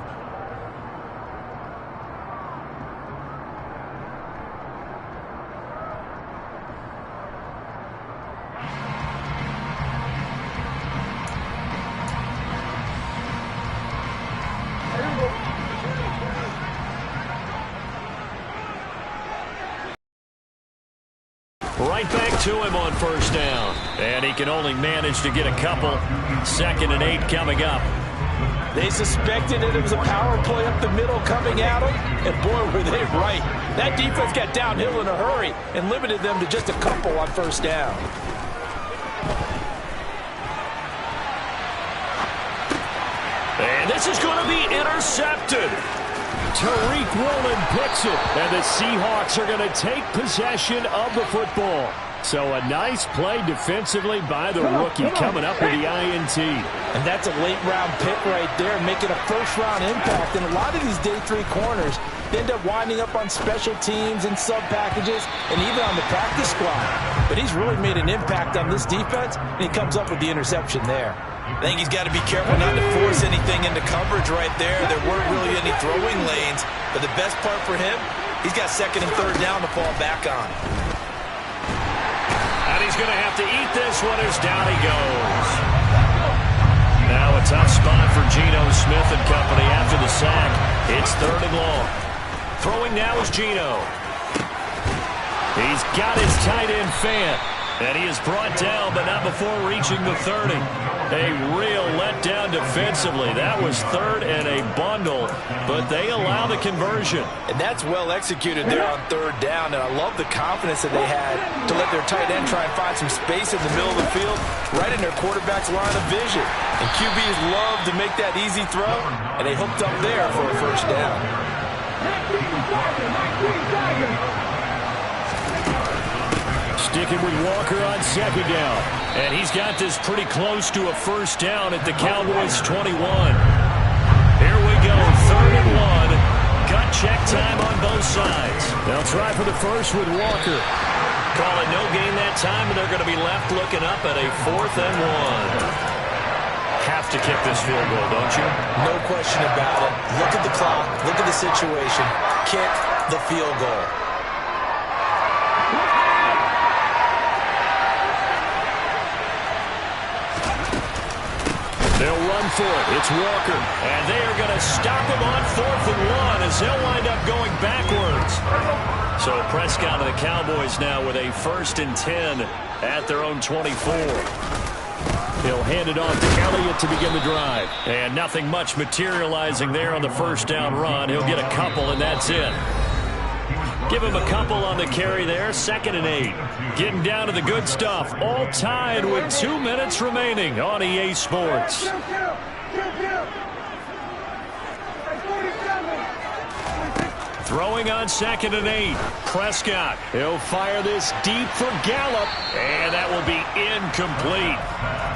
Right back to him on first down. And he can only manage to get a couple. 2nd and 8 coming up. They suspected that it was a power play up the middle coming at them, and boy, were they right. That defense got downhill in a hurry and limited them to just a couple on first down. And this is going to be intercepted. Tariq Woolen picks it, and the Seahawks are going to take possession of the football. So a nice play defensively by the rookie coming up with the INT. And that's a late-round pick right there, making a first-round impact. And a lot of these day 3 corners, they end up winding up on special teams and sub-packages and even on the practice squad. But he's really made an impact on this defense, and he comes up with the interception there. I think he's got to be careful not to force anything into coverage right there. There weren't really any throwing lanes, but the best part for him, he's got 2nd and 3rd down to fall back on. And he's going to have to eat this one as down he goes. Now a tough spot for Geno Smith and company after the sack. It's 3rd and long. Throwing now is Geno. He's got his tight end Fant. And he is brought down, but not before reaching the 30. A real letdown defensively. That was 3rd and a bundle, but they allow the conversion. And that's well executed there on 3rd down, and I love the confidence that they had to let their tight end try and find some space in the middle of the field, right in their quarterback's line of vision. And QBs love to make that easy throw, and they hooked up there for a 1st down. Sticking with Walker on 2nd down. And he's got this pretty close to a 1st down at the Cowboys' 21. Here we go, 3rd and 1. Gut check time on both sides. They'll try for the first with Walker. Calling no gain that time, and they're going to be left looking up at a 4th and 1. Have to kick this field goal, don't you? No question about it. Look at the clock. Look at the situation. Kick the field goal. They'll run for it. It's Walker. And they are going to stop him on 4th and 1 as they'll wind up going backwards. So Prescott and the Cowboys now with a 1st and 10 at their own 24. He'll hand it off to Elliott to begin the drive. And nothing much materializing there on the 1st down run. He'll get a couple, and that's it. Give him a couple on the carry there. 2nd and 8. Getting down to the good stuff. All tied with 2 minutes remaining on EA Sports. Throwing on 2nd and 8. Prescott. He'll fire this deep for Gallup. And that will be incomplete.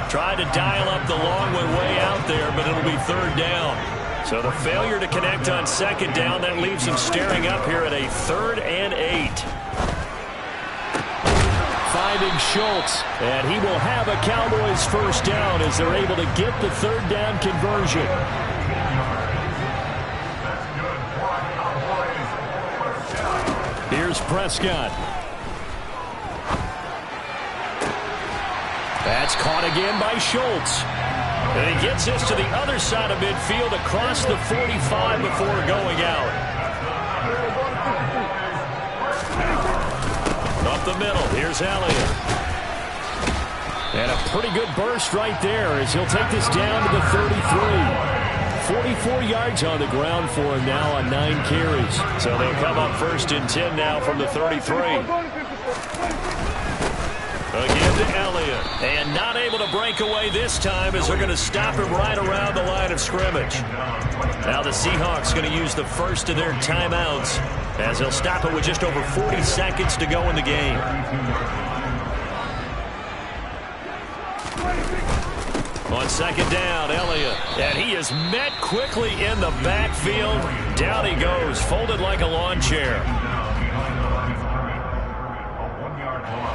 Tried to dial up the long one way out there, but it'll be 3rd down. So the failure to connect on 2nd down, that leaves him staring up here at a 3rd and 8. Finding Schultz, and he will have a Cowboys 1st down as they're able to get the 3rd down conversion. Here's Prescott. That's caught again by Schultz. And he gets this to the other side of midfield across the 45 before going out. Up the middle, here's Elliott. And a pretty good burst right there as he'll take this down to the 33. 44 yards on the ground for him now on 9 carries. So they'll come up 1st and 10 now from the 33. Again to Elliott. And not able to break away this time as they're going to stop him right around the line of scrimmage. Now the Seahawks going to use the first of their timeouts as they'll stop it with just over 40 seconds to go in the game. On 2nd down, Elliott. And he is met quickly in the backfield. Down he goes, folded like a lawn chair.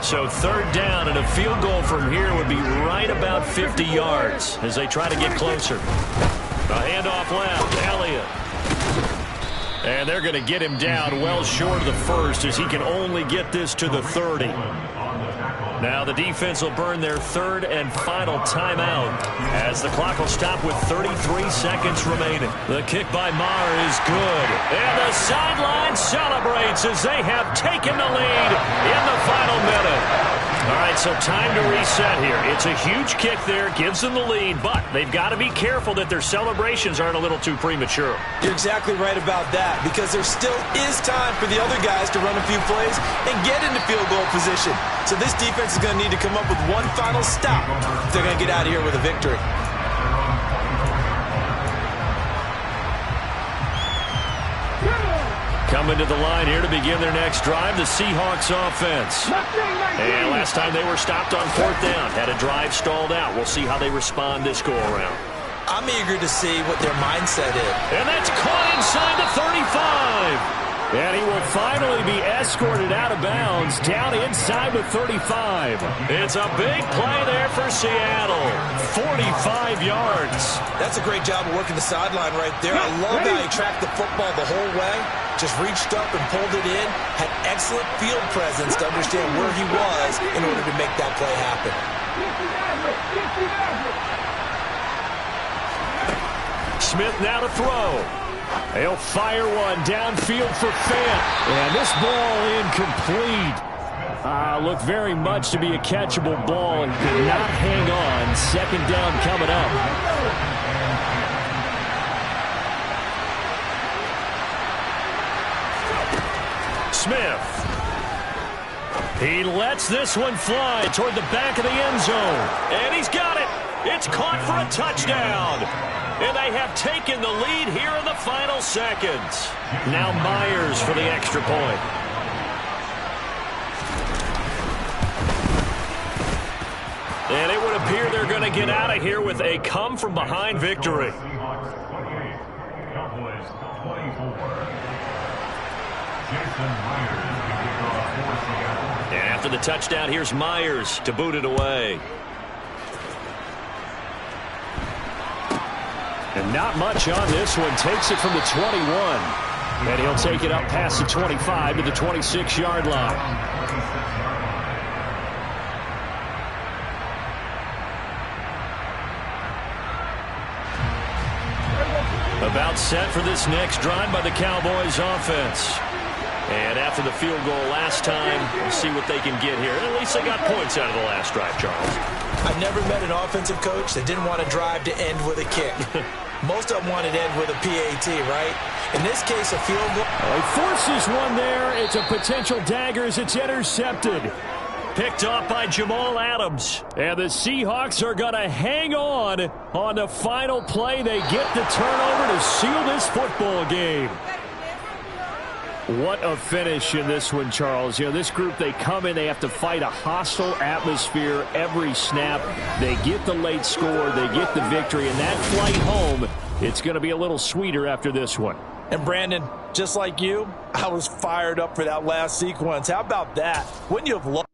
So 3rd down, and a field goal from here would be right about 50 yards as they try to get closer. A handoff left, Elliott. And they're going to get him down well short of the 1st as he can only get this to the 30. Now the defense will burn their 3rd and final timeout as the clock will stop with 33 seconds remaining. The kick by Maher is good. And the sideline celebrates as they have taken the lead in the final minute. All right, so time to reset here. It's a huge kick there, gives them the lead, but they've got to be careful that their celebrations aren't a little too premature. You're exactly right about that, because there still is time for the other guys to run a few plays and get into field goal position. So this defense is going to need to come up with one final stop if they're going to get out of here with a victory. Coming coming to the line here to begin their next drive, the Seahawks offense. And last time they were stopped on 4th down, had a drive stalled out. We'll see how they respond this go-around. I'm eager to see what their mindset is. And that's caught inside the 35. And he will finally be escorted out of bounds down inside the 35. It's a big play there for Seattle. 45 yards. That's a great job of working the sideline right there. I love how he tracked the football the whole way. Just reached up and pulled it in. Had excellent field presence to understand where he was in order to make that play happen. Smith now to throw. He'll fire one downfield for Fant. And this ball incomplete. Looked very much to be a catchable ball and could not hang on. 2nd down coming up. Smith. He lets this one fly toward the back of the end zone. And he's got it. It's caught for a touchdown. And they have taken the lead here in the final seconds. Now Myers for the extra point. And it would appear they're going to get out of here with a come-from-behind victory. Seahawks 28, Cowboys 24. Jason Myers to kick off for Seattle. And after the touchdown, here's Myers to boot it away. And not much on this one. Takes it from the 21. And he'll take it up past the 25 to the 26-yard line. About set for this next drive by the Cowboys offense. And after the field goal last time, we'll see what they can get here. At least they got points out of the last drive, Charles. I've never met an offensive coach that didn't want to drive to end with a kick. Most of them wanted to end with a PAT, right? In this case, a field goal. He forces one there. It's a potential dagger as it's intercepted. Picked off by Jamal Adams. And the Seahawks are going to hang on the final play. They get the turnover to seal this football game. What a finish in this one, Charles. You know, this group, they come in, they have to fight a hostile atmosphere every snap. They get the late score, they get the victory, and that flight home, it's going to be a little sweeter after this one. And Brandon, just like you, I was fired up for that last sequence. How about that? Wouldn't you have loved?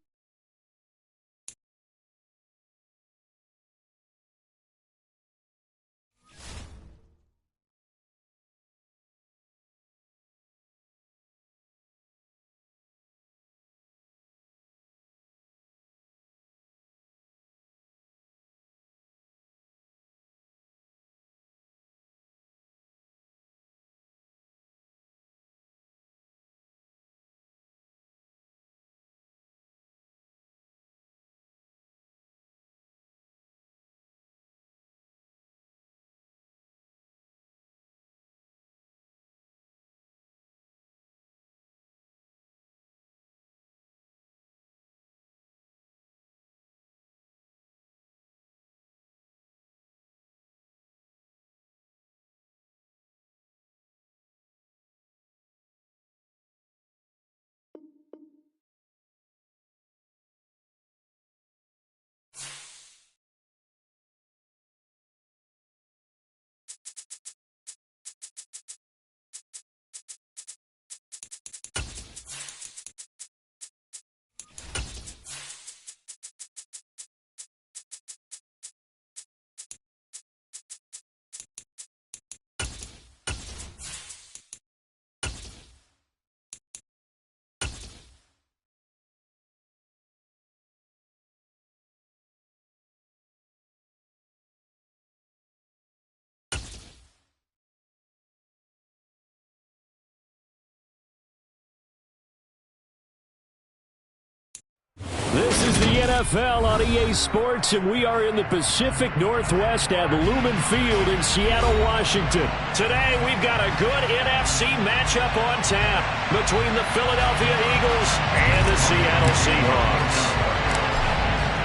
This is the NFL on EA Sports, and we are in the Pacific Northwest at Lumen Field in Seattle, Washington. Today, we've got a good NFC matchup on tap between the Philadelphia Eagles and the Seattle Seahawks.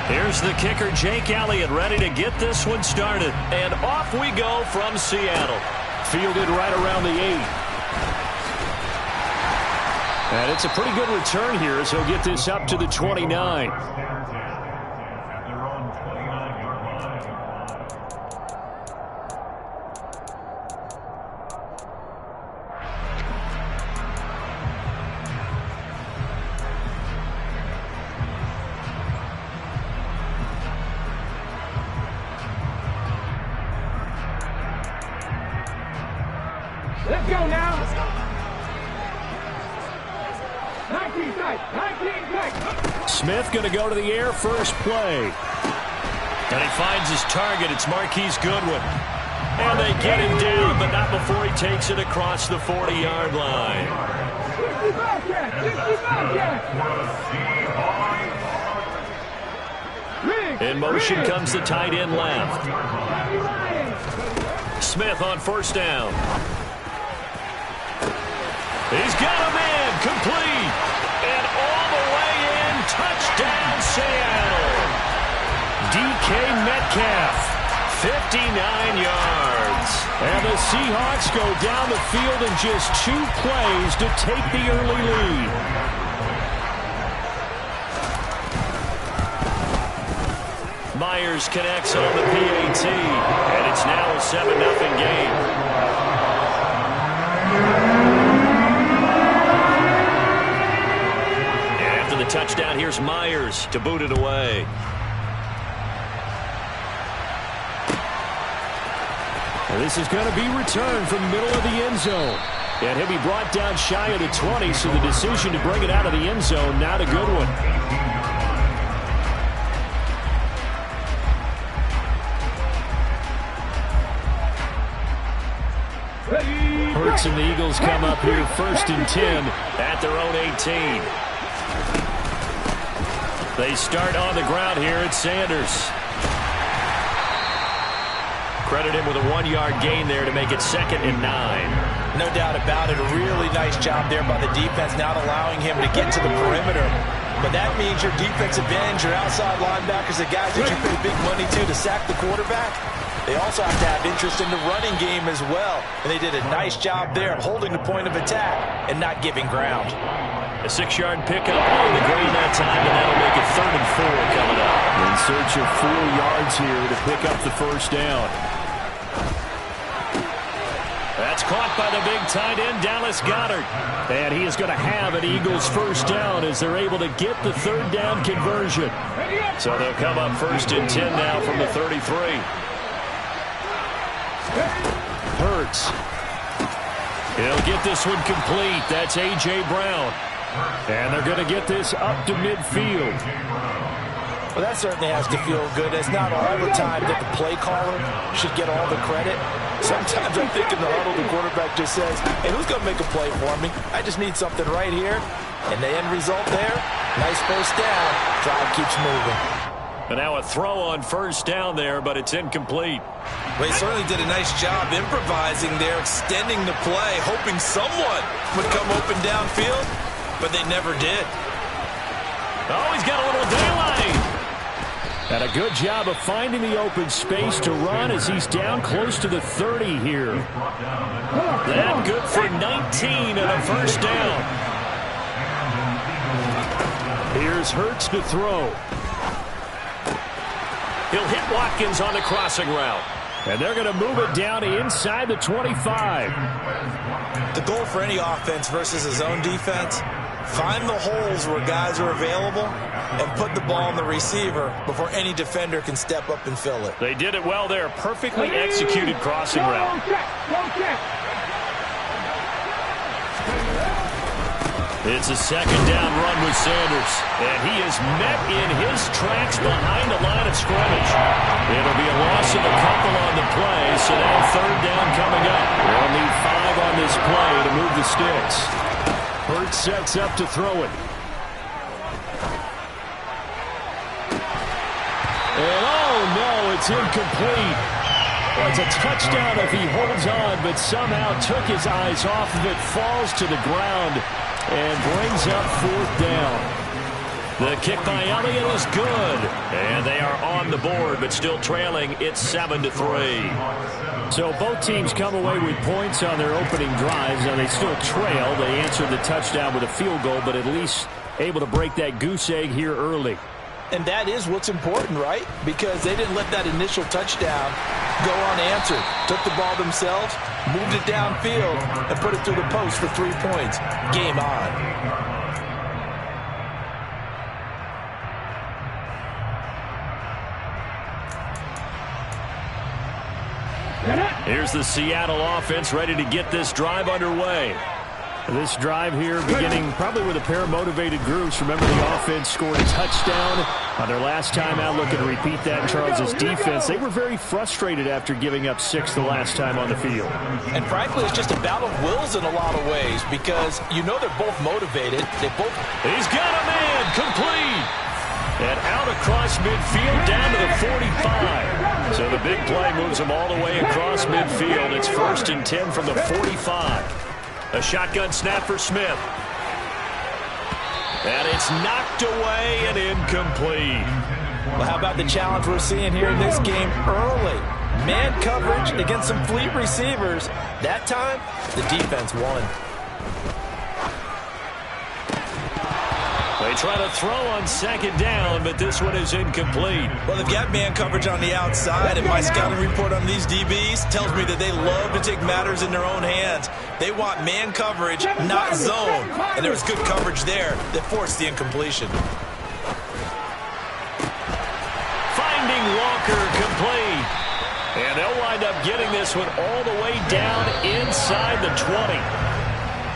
Here's the kicker, Jake Elliott, ready to get this one started. And off we go from Seattle. Fielded right around the 8. And it's a pretty good return here as he'll get this up to the 29. At their own 29-yard line. Let's go now. 19 tight. 19 tight. Smith going to go to the air first play. And he finds his target. It's Marquise Goodwin. And they get him down, but not before he takes it across the 40-yard line. 65 catch. 65 catch. In motion comes the tight end left. Smith on first down. He's got a man complete. And all the way in, touchdown Seattle. DK Metcalf, 59 yards. And the Seahawks go down the field in just 2 plays to take the early lead. Myers connects on the PAT, and it's now a 7-0 game. And after the touchdown, here's Myers to boot it away. And this is going to be returned from the middle of the end zone. And he'll be brought down shy of the 20, so the decision to bring it out of the end zone, not a good one. Hurts and the Eagles come up here first and 10 At their own 18. They start on the ground here at Sanders. Credit him with a 1-yard gain there to make it 2nd and 9. No doubt about it. A really nice job there by the defense, not allowing him to get to the perimeter. But that means your defensive ends, your outside linebackers, the guys that you pay big money to sack the quarterback, they also have to have interest in the running game as well. And they did a nice job there of holding the point of attack and not giving ground. A 6-yard pickup on the green that time, and that'll make it 3rd and 4 coming up. In search of 4 yards here to pick up the first down. That's caught by the big tight end, Dallas Goedert. And he is going to have an Eagles first down as they're able to get the 3rd down conversion. So they'll come up 1st and 10 now from the 33. Hurts. He'll get this one complete. That's A.J. Brown. And they're going to get this up to midfield. Well, that certainly has to feel good. It's not all the time that the play caller should get all the credit. Sometimes I think in the huddle, the quarterback just says, hey, who's going to make a play for me? I just need something right here. And the end result there, nice first down. Drive keeps moving. And now a throw on first down there, but it's incomplete. Well, he certainly did a nice job improvising there, extending the play, hoping someone would come open downfield, but they never did. Oh, he's got a little daylight. And a good job of finding the open space to run as he's down close to the 30 here. That good for 19 and a first down. Here's Hurts to throw. He'll hit Watkins on the crossing route. And they're going to move it down inside the 25. The goal for any offense versus his own defense, find the holes where guys are available and put the ball on the receiver before any defender can step up and fill it. They did it well there. Perfectly executed crossing route. It's a 2nd down run with Sanders. And he is met in his tracks behind the line of scrimmage. It'll be a loss of a couple on the play, so now 3rd down coming up. They'll need 5 on this play to move the sticks. Hurts sets up to throw it. And oh no, it's incomplete. Well, it's a touchdown if he holds on, but somehow took his eyes off of it, falls to the ground, and brings up 4th down. The kick by Elliott is good. And they are on the board, but still trailing. It's 7-3. So both teams come away with points on their opening drives. Now they still trail. They answered the touchdown with a field goal, but at least able to break that goose egg here early. And that is what's important, right? Because they didn't let that initial touchdown go unanswered. Took the ball themselves, moved it downfield, and put it through the post for 3 points. Game on. Here's the Seattle offense ready to get this drive underway. This drive here beginning probably with a pair of motivated groups. Remember, the offense scored a touchdown on their last time out. Looking to repeat that in Charles' defense. They were very frustrated after giving up 6 the last time on the field. And frankly, it's just a battle of wills in a lot of ways because you know they're both motivated. He's got a man complete. And out across midfield down to the 45. So the big play moves them all the way across midfield. It's 1st and 10 from the 45. A shotgun snap for Smith. And it's knocked away and incomplete. Well, how about the challenge we're seeing here in this game early? Man coverage against some fleet receivers. That time, the defense won. They try to throw on 2nd down, but this one is incomplete. Well, they've got man coverage on the outside, and my scouting report on these DBs tells me that they love to take matters in their own hands. They want man coverage, not zone. And there was good coverage there that forced the incompletion. Finding Walker complete. And they'll wind up getting this one all the way down inside the 20.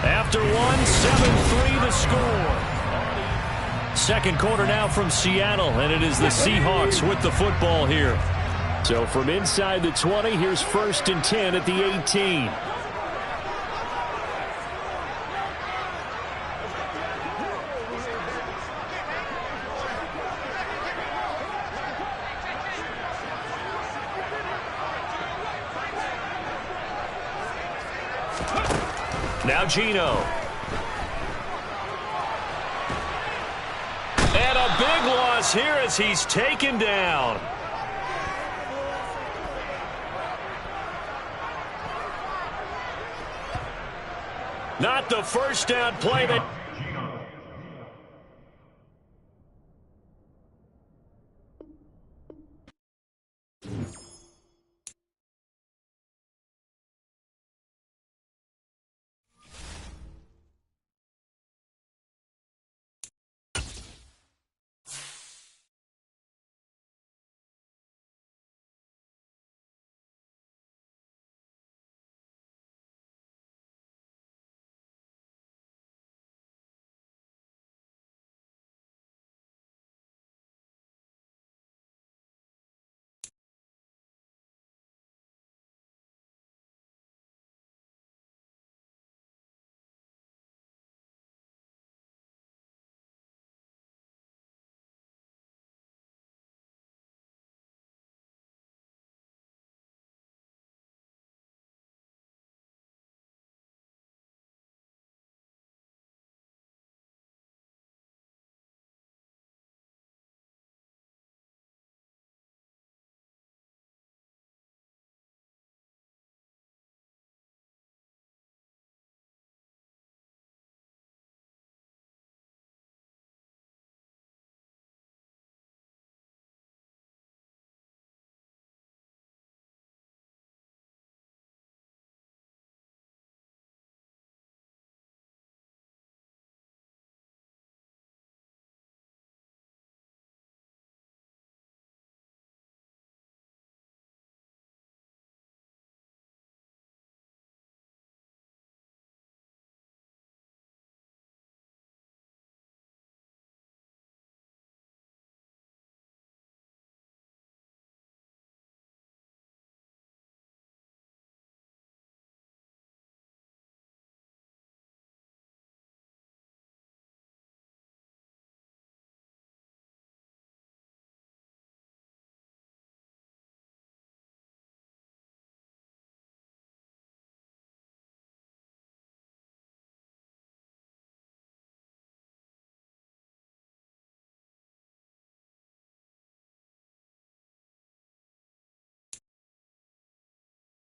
After one, 7-3 the score. Second quarter now from Seattle, and it is the Seahawks with the football here. So from inside the 20, here's 1st and 10 at the 18. Now Geno. And a big loss here as he's taken down. Not the first down play that...